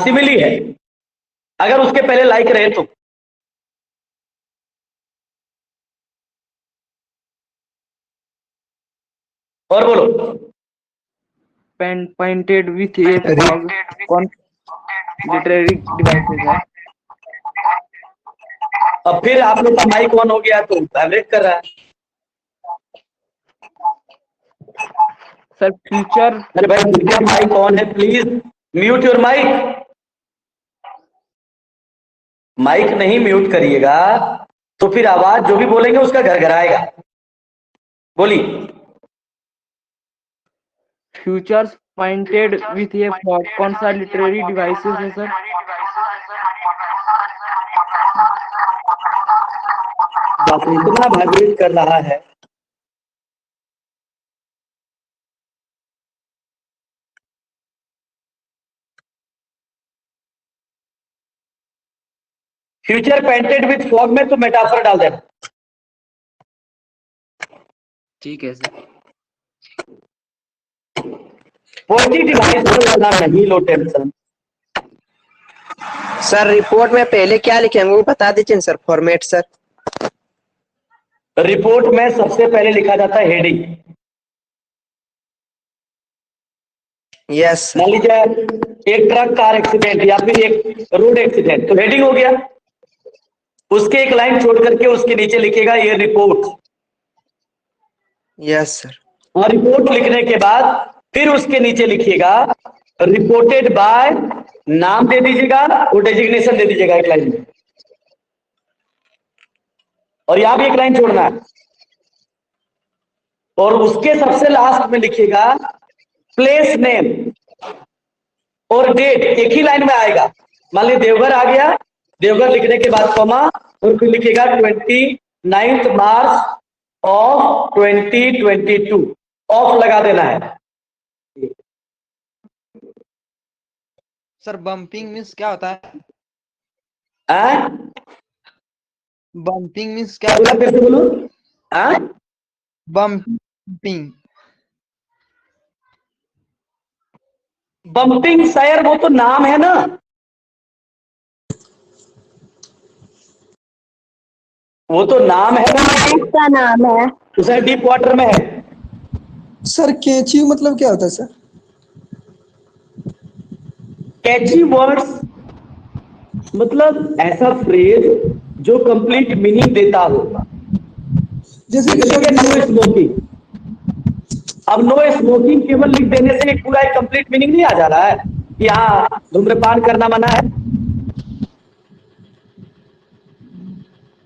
सिमिली है, अगर उसके पहले लाइक रहे तो। और बोलो। Painted with a fog, कौन लिटरेरी डिवाइसेस है? अब फिर आप लोग का माइक ऑन हो गया तो वाइब्रेट कर रहा है। सर फ्यूचर, अरे भाई जिनका माइक ऑन है please mute your mic. Mic नहीं म्यूट करिएगा तो फिर आवाज जो भी बोलेंगे उसका घरघराएगा। बोलिए। Futures pointed with A fog कौन सा लिटरेरी डिवाइसेस है सर? बाप रे, इतना वाइब्रेट कर रहा है। फ्यूचर पेंटेड विथ फॉग में तो मेटाफर डाल देना। ठीक है सर। पोएटिक डिवाइस करना नहीं, लो टेंशन। सर रिपोर्ट में पहले क्या लिखेंगे वो बता दीजिए सर, फॉर्मेट सर। रिपोर्ट में सबसे पहले लिखा जाता है हेडिंग। यस मान लीजिए एक ट्रक कार एक्सीडेंट या फिर एक रोड एक्सीडेंट, तो हेडिंग हो गया। उसके एक लाइन छोड़ करके उसके नीचे लिखेगा ये रिपोर्ट। Yes sir. और रिपोर्ट लिखने के बाद फिर उसके नीचे लिखिएगा रिपोर्टेड बाय, नाम दे दीजिएगा और डेजिग्नेशन दे दीजिएगा एक लाइन में। और यहां भी एक लाइन छोड़ना है। और उसके सबसे लास्ट में लिखिएगा प्लेस नेम और डेट, एक ही लाइन में आएगा। मान लीजिए देवघर आ गया, देवघर लिखने के बाद कॉमा और फिर लिखिएगा 29 मार्च ऑफ 2022, ऑफ लगा देना है। सर बम्पिंग मीन्स क्या होता है? बम्पिंग मीन्स क्या बोला? फिर से बोलो। बम्पिंग बम्पिंग शायर वो तो नाम है ना। वो तो नाम है ना, उसका नाम है। उसे डीप वाटर में है। सर कैची मतलब क्या होता है सर? कैची वर्ड्स मतलब ऐसा फ्रेज जो कंप्लीट मीनिंग देता हो, जैसे कि जैसे नो स्मोकिंग। अब नो स्मोकिंग केवल लिख देने से पूरा एक कंप्लीट मीनिंग नहीं आ जा रहा है कि हाँ धूम्रपान करना मना है।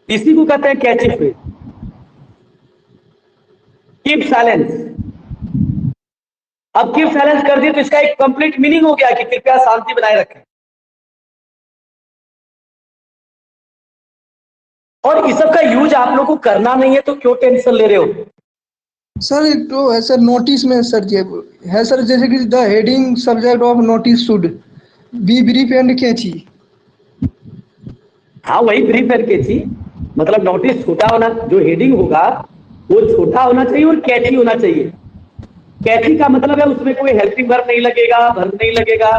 इसी को कहते हैं कैची फ्रेज। कीप साइलेंस, अब कीप साइलेंस कर दिए तो इसका एक कंप्लीट मीनिंग हो गया कि कृपया शांति बनाए रखें। और इस सब का यूज आप लोग को करना नहीं है तो क्यों टेंशन ले रहे हो? सर एक तो है सर नोटिस में सर ये है सर, जैसे कि the heading subject of notice should be brief and catchy. हाँ वही ब्रीफ एंड कैची, मतलब नोटिस छोटा होना, जो हेडिंग होगा वो छोटा होना चाहिए और कैची होना चाहिए। कैची का मतलब है उसमें कोई हेल्पिंग वर्ब नहीं लगेगा, वर्ब नहीं लगेगा।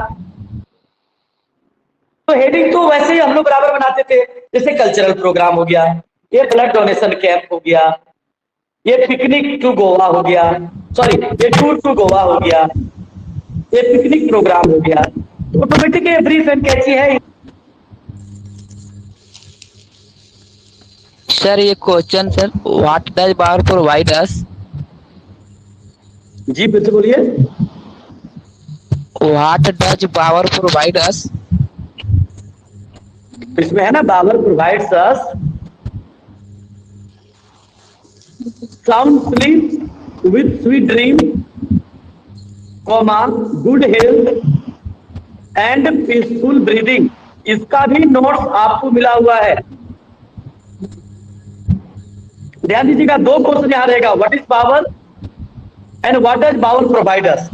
तो हेडिंग तो वैसे ही हम लोग बराबर बनाते थे, जैसे कल्चरल प्रोग्राम हो गया, ये ब्लड डोनेशन कैंप हो गया, ये पिकनिक टू गोवा हो गया, सॉरी ये टूर टू गोवा हो गया, ये पिकनिक प्रोग्राम हो गया। तो ऑटोमेटिक ये ब्रीफ एंड कैची है। सर ये question sir, what does bower provide us? जी फिर से बोलिए। What does bower provide us? इसमें है ना bower provides us sound sleep with sweet dream, comma good health and peaceful breathing. इसका भी नोट्स आपको मिला हुआ है। ध्यान दीजिएगा, दो क्वेश्चन यहां रहेगा, what is bower and what does bower provide us.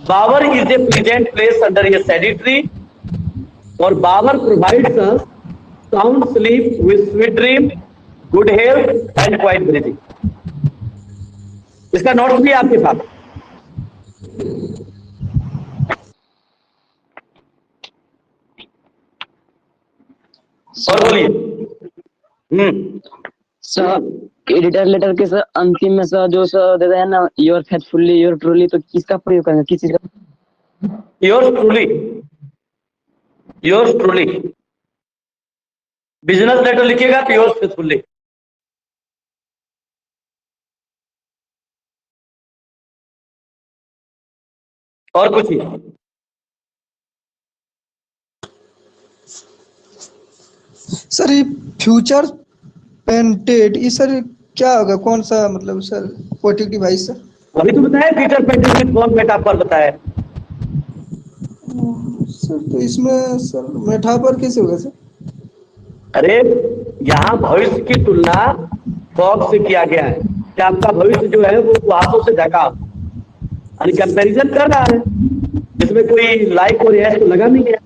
Bower is a pleasant place under a shady tree और bower provides us sound sleep with sweet dream, good health and quiet breathing. इसका notes भी आपके साथ। और बोलिए। Sir editor letter के sir अंतिम में सर जो सर देते हैं ना, योर फेथफुली योर ट्रूली, तो किसका प्रयोग करेंगे, किस चीज का? Your truly, your truly. Business letter लिखिएगा तो योर फेथफुली। और कुछ ही? सर ये फ्यूचर पेंटेड, ये सर क्या होगा, कौन सा मतलब सर पोएटिक डिवाइस सर? अभी तो बताया फ्यूचर पेंटेड विद कौन मेटाफर बताया। सर तो इसमें सर मेटाफर कैसे होगा सर? अरे यहाँ भविष्य की तुलना फॉग से किया गया है कि आपका भविष्य जो है वो कुहासों से ढका, यानी कंपैरिजन कर रहा है, इसमें कोई लाइक और यस तो लगा नहीं है।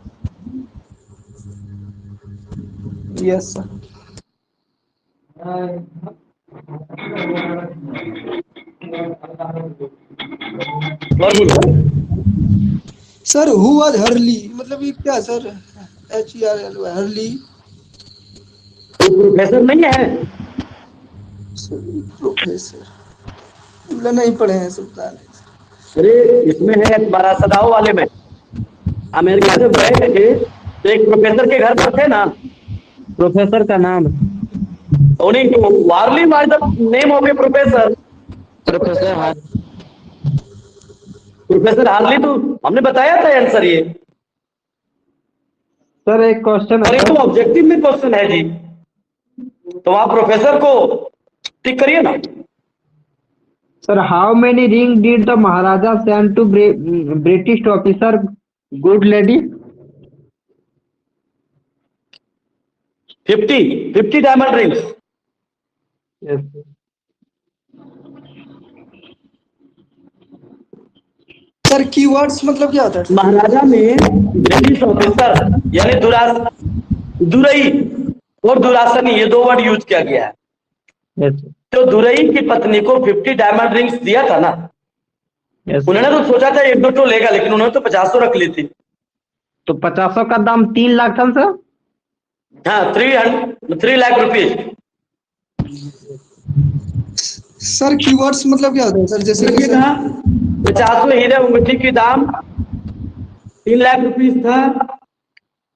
Yes sir. और बोलो सर हु वाज हर्ली, मतलब ये क्या सर? HERL हर्ली तो प्रोफेसर नहीं है? प्रोफेसर नहीं पढ़े हैं सब नहीं। अरे इसमें है हमारा सदाओ वाले में, अमेरिका से बैठ के तो एक प्रोफेसर के घर पर थे ना, प्रोफेसर का नाम उन्हीं को Warli was the name of A professor. Professor Harley, तो हमने बताया था आंसर ये। सर एक क्वेश्चन अरे तो ऑब्जेक्टिव में क्वेश्चन है जी, तो वहां प्रोफेसर को टिक करिए ना। Sir how many ring did the Maharaja send to British officer good lady? 50 diamond rings. Sir keywords मतलब क्या होता है? महाराजा में ब्रिटिश ऑफिसर यानी दुरई और दुरासनी, ये दो वर्ड यूज किया गया है। तो दुरई की पत्नी को 50 डायमंड रिंग्स दिया था ना, उन्होंने तो सोचा था 1-2 तो लेगा, लेकिन उन्होंने तो 50 रख ली थी। तो 50 का दाम 3 लाख था सर? हाँ 3 लाख रुपीज। सर कीवर्ड्स मतलब क्या होता है सर? जैसे 50 हीरे अंगूठी की दाम 3 लाख रुपीज था,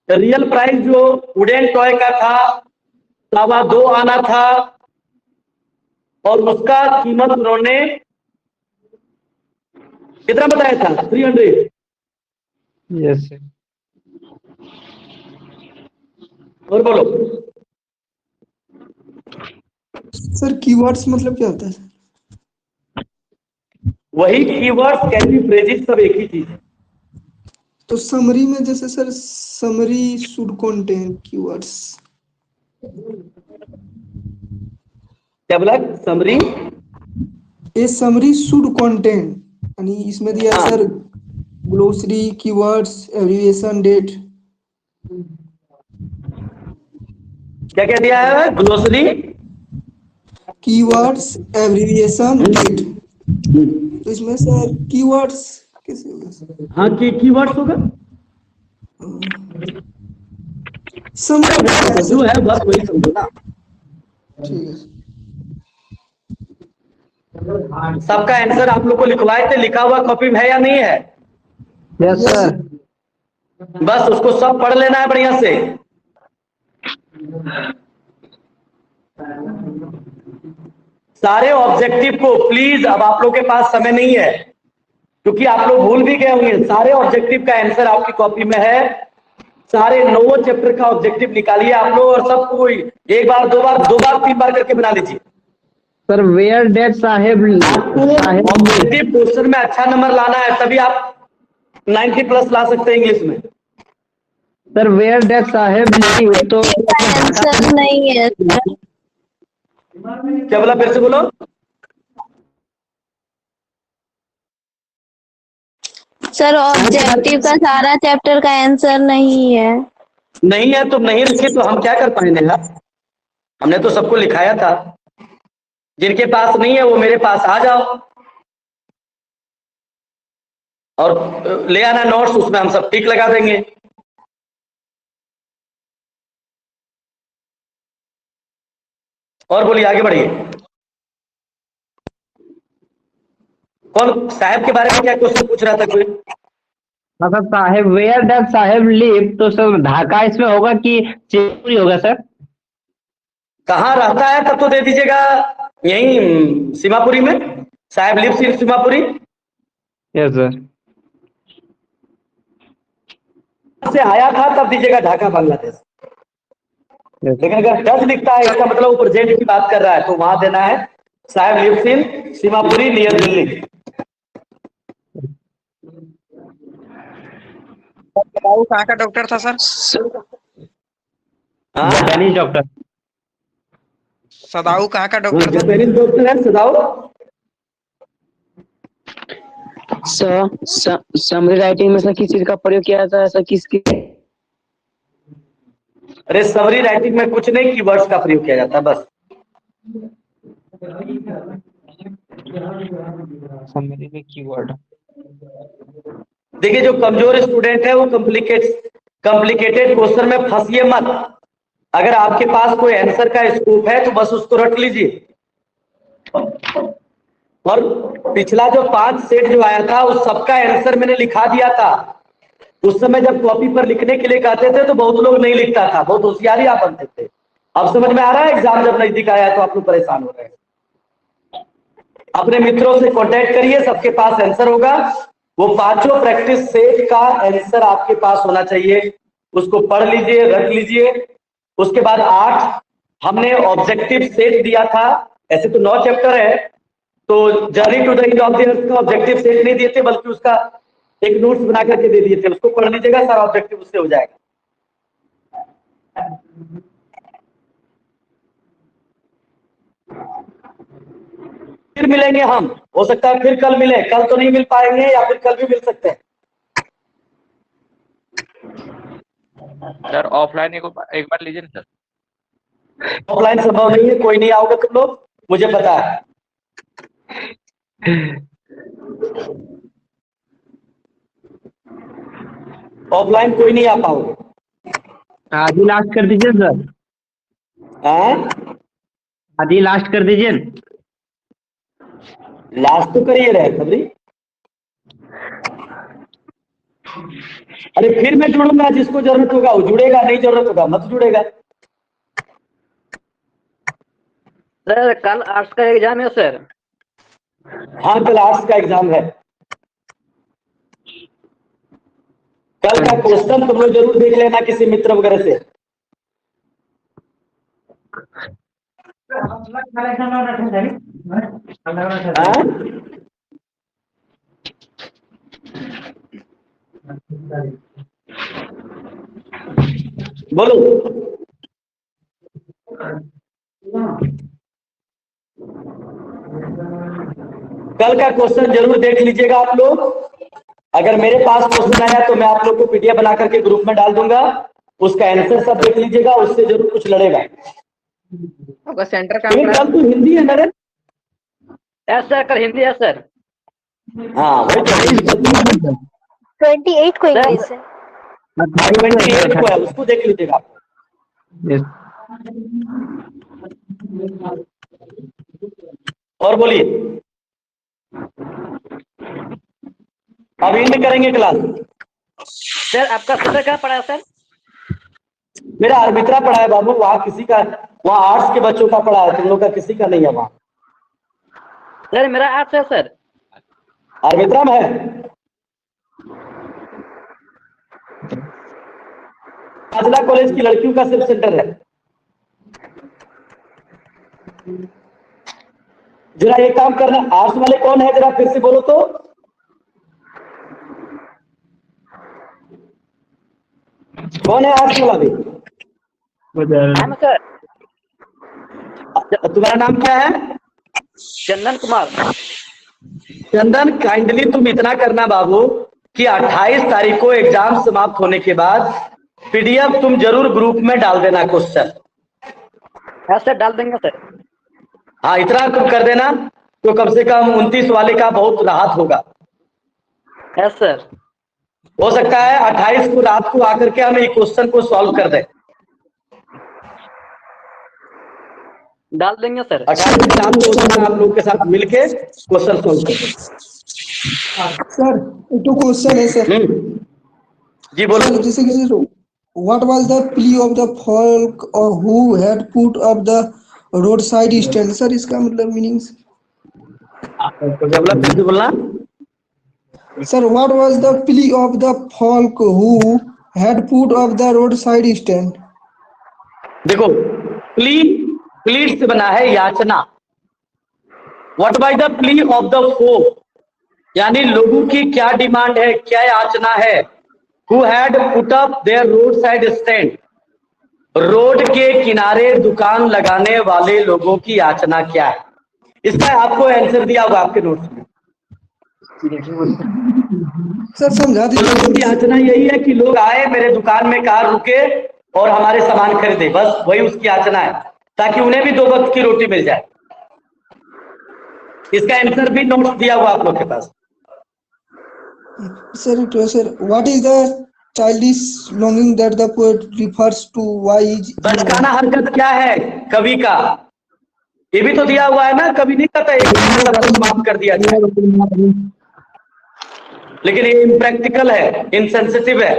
रियल प्राइस जो वुडन टॉय का था 2.25 आना था और उसका कीमत उन्होंने कितना बताया था? 300। Yes sir. और बोलो सर कीवर्ड्स मतलब क्या होता है? वही कीवर्ड्स कैची फ्रेजेस सब एक ही चीज है। तो समरी में जैसे sir summary should contain keywords. क्या बोला? Summary a summary should contain आणि इसमें दिया है sir glossary keywords abbreviation date. क्या क्या दिया है? Glossary keywords abbreviation date. तो इसमें सर कीवर्ड्स कैसे होगा सर? हाँ कीवर्ड्स होगा समरी जो है बस वही समझो ना। ठीक है। सबका आंसर आप लोग को लिखवाए थे, लिखा हुआ कॉपी में है या नहीं है? Yes sir. बस उसको सब पढ़ लेना है बढ़िया से। सारे ऑब्जेक्टिव को प्लीज, अब आप लोग के पास समय नहीं है क्योंकि आप लोग भूल भी गए होंगे। सारे ऑब्जेक्टिव का आंसर आपकी कॉपी में है। सारे 9 चैप्टर का ऑब्जेक्टिव निकालिए आप लोग और सबको एक बार 2 बार 3 बार करके बना लीजिए। Sir where did Saheb objective question में अच्छा नंबर लाना है, तभी आप 90+ ला सकते हैं इंग्लिश में। सर वेयर डेट साहेब तो आंसर नहीं है सर। क्या बोला? फिर से बोलो। सर ऑब्जेक्टिव का सारा चैप्टर का आंसर नहीं है। नहीं है तो नहीं लिखे तो हम क्या कर पाएंगे यार? हमने तो सबको लिखाया था। जिनके पास नहीं है वो मेरे पास आ जाओ और ले आना नोट्स, उसमें हम सब टिक लगा देंगे। और बोलिए, आगे बढ़िए। कौन साहब के बारे में क्या क्वेश्चन पूछ रहा था कोई? Sir Saheb where did Saheb live, तो सर ढाका इसमें होगा कि चिरपुरी होगा सर? कहाँ रहता है तब तो दे दीजिएगा, यहीं सीमापुरी में। साहब live in Seemapuri. Yes sir. से आया था तब दीजिएगा ढाका बांग्लादेश। लेकिन अगर डच लिखता है इसका मतलब वो प्रेजेंट की बात कर रहा है, तो वहां देना है साहब lives in Seemapuri near Delhi. Sadao कहाँ का डॉक्टर था सर? Japanese doctor. सदाऊ कहाँ का डॉक्टर था? जापानीज डॉक्टर है सदाऊ। समरी राइटिंग में सर किस चीज का प्रयोग किया जाता है सर? किसकी? अरे समरी राइटिंग में कुछ नहीं, कीवर्ड्स का प्रयोग किया जाता है बस। समरी में कीवर्ड। देखिए जो कमजोर स्टूडेंट है वो कॉम्प्लिकेटेड क्वेश्चन में फंसिए मत। अगर आपके पास कोई आंसर का स्कोप है तो बस उसको रट लीजिए। और पिछला जो 5 सेट जो आया था उस सबका आंसर मैंने लिखा दिया था। उस समय जब कॉपी पर लिखने के लिए कहते थे तो बहुत लोग नहीं लिखता था, बहुत होशियारी आप बनते थे। अब समझ में आ रहा है? एग्जाम जब नजदीक आया तो आप लोग परेशान हो रहे हैं। अपने मित्रों से कांटेक्ट करिए, सबके पास आंसर होगा। वो 5 प्रैक्टिस सेट का आंसर आपके पास होना चाहिए, उसको पढ़ लीजिए, रख लीजिए। उसके बाद 8 हमने ऑब्जेक्टिव सेट दिया था। ऐसे तो 9 चैप्टर है, तो journey to the end of the earth का ऑब्जेक्टिव सेट नहीं दिए थे, बल्कि उसका एक नोट्स बना करके दे दिए थे। उसको पढ़ लीजिएगा, सारा ऑब्जेक्टिव उससे हो जाएगा। फिर मिलेंगे हम, हो सकता है फिर कल मिले, कल तो नहीं मिल पाएंगे या फिर कल भी मिल सकते हैं। सर ऑफलाइन एक बार लीजिए ना सर। ऑफलाइन संभव नहीं है, कोई नहीं आओगे तुम लोग, मुझे पता है। ऑफलाइन कोई नहीं आ पाओगे। आधी लास्ट कर दीजिए सर। आधी लास्ट कर दीजिए। लास्ट तो करिए रहे कभी। अरे फिर मैं जुड़ूंगा, जिसको जरूरत होगा वो जुड़ेगा, नहीं जरूरत होगा मत जुड़ेगा। सर कल आर्ट्स का एग्जाम है सर। हाँ कल आर्ट्स का एग्जाम है। कल का क्वेश्चन तुम लोग जरूर देख लेना किसी मित्र वगैरह से। हाँ? बोलो। कल का क्वेश्चन जरूर देख लीजिएगा आप लोग। अगर मेरे पास क्वेश्चन आया तो मैं आप लोग को पीडीएफ बना करके ग्रुप में डाल दूंगा, उसका आंसर सब देख लीजिएगा, उससे जरूर कुछ लड़ेगा। आपका सेंटर कल तो हिंदी है नरेंद्र? यस सर कल हिंदी है सर। हाँ वही 28 को इंग्लिश है। 28 को है, उसको देख लीजिएगा। और बोलिए, अब इंड करेंगे क्लास। सर आपका सब्जेक्ट क्या पढ़ा है सर? मेरा आर्बित्रा पढ़ा है बाबू, वहाँ किसी का, वहाँ आर्ट्स के बच्चों का पढ़ा है, तुम लोग का किसी का नहीं है वहाँ। सर मेरा आर्ट्स है सर। आर्बित्रा में है? काजला कॉलेज की लड़कियों का सिर्फ सेंटर है। जरा एक काम करना, आर्ट्स वाले कौन है जरा फिर से बोलो तो। कौन है आर्ट्स वाला भी? सर तुम्हारा नाम क्या है? चंदन कुमार। चंदन काइंडली तुम इतना करना बाबू कि 28 तारीख को एग्जाम समाप्त होने के बाद पीडीएफ तुम जरूर ग्रुप में डाल देना क्वेश्चन। हाँ सर डाल देंगे सर। हाँ इतना तुम कर देना तो कम से कम 29 वाले का बहुत राहत होगा। Yes sir. हो सकता है 28 को रात को आकर के हम ये क्वेश्चन को सॉल्व कर दें। डाल देंगे सर। 28 रात को आप लोग के साथ मिलके क्वेश्चन सॉल्व कर दें। सर तो क्वेश्चन है सर। जी बोलो। जैसे कि what was the plea of the folk or who had put up the roadside stand? Sir इसका मतलब मीनिंग्स बोलना। Sir, what was the plea of the folk who had put up the roadside stand? देखो please से बना है याचना। What was the plea of the folk? यानी लोगों की क्या डिमांड है, क्या याचना है। Who had put up their roadside stand? Road के किनारे दुकान लगाने वाले लोगों की याचना क्या है? इसका आपको आंसर दिया होगा आपके नोट्स में। सर समझा दीजिए। याचना यही है कि लोग आए मेरे दुकान में कार रुके और हमारे सामान खरीदे, बस वही उसकी याचना है, ताकि उन्हें भी 2 वक्त की रोटी मिल जाए। इसका आंसर भी नोट्स दिया हुआ आप लोग के पास। Sir, what is the childish longing that the poet refers to? Why is बचकाना हरकत क्या है कवि का? ये भी तो दिया हुआ है ना, कवि नहीं कहता एक समाप्त कर दिया जाए। लेकिन ये इम्प्रैक्टिकल है, इनसेंसिटिव है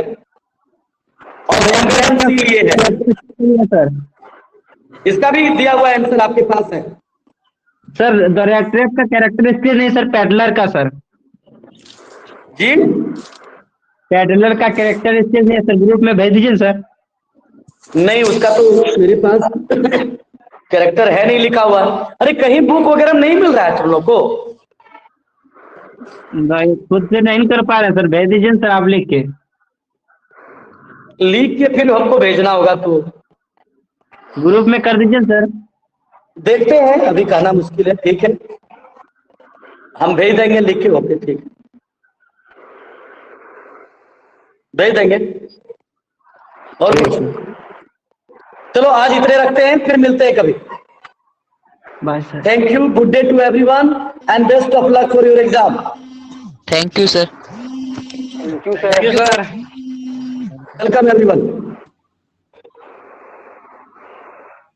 और संवेदनशील ये है। सर इसका भी दिया हुआ आंसर आपके पास है। सर डायरेक्टरेट का कैरेक्टरिस्टिक नहीं सर, पैडलर का सर। जी पैडलर का कैरेक्टरिस्टिक नहीं है सर, ग्रुप में भेज दीजिए सर। नहीं उसका तो मेरे पास कैरेक्टर है नहीं लिखा हुआ। अरे कहीं बुक वगैरह नहीं मिल रहा है तुम लोग को? नहीं खुद से नहीं कर पा रहे सर, भेज दीजिए सर आप लिख के। लिख के फिर हमको भेजना होगा तो ग्रुप में कर दीजिए सर। देखते हैं, अभी कहना मुश्किल है। ठीक है हम भेज देंगे लिख के। ओके ठीक है भेज देंगे। और चलो आज इतने रखते हैं, फिर मिलते हैं कभी। Bye sir. Thank you, good day to everyone and best of luck for your exam. Thank you sir. Thank you sir. Welcome everyone.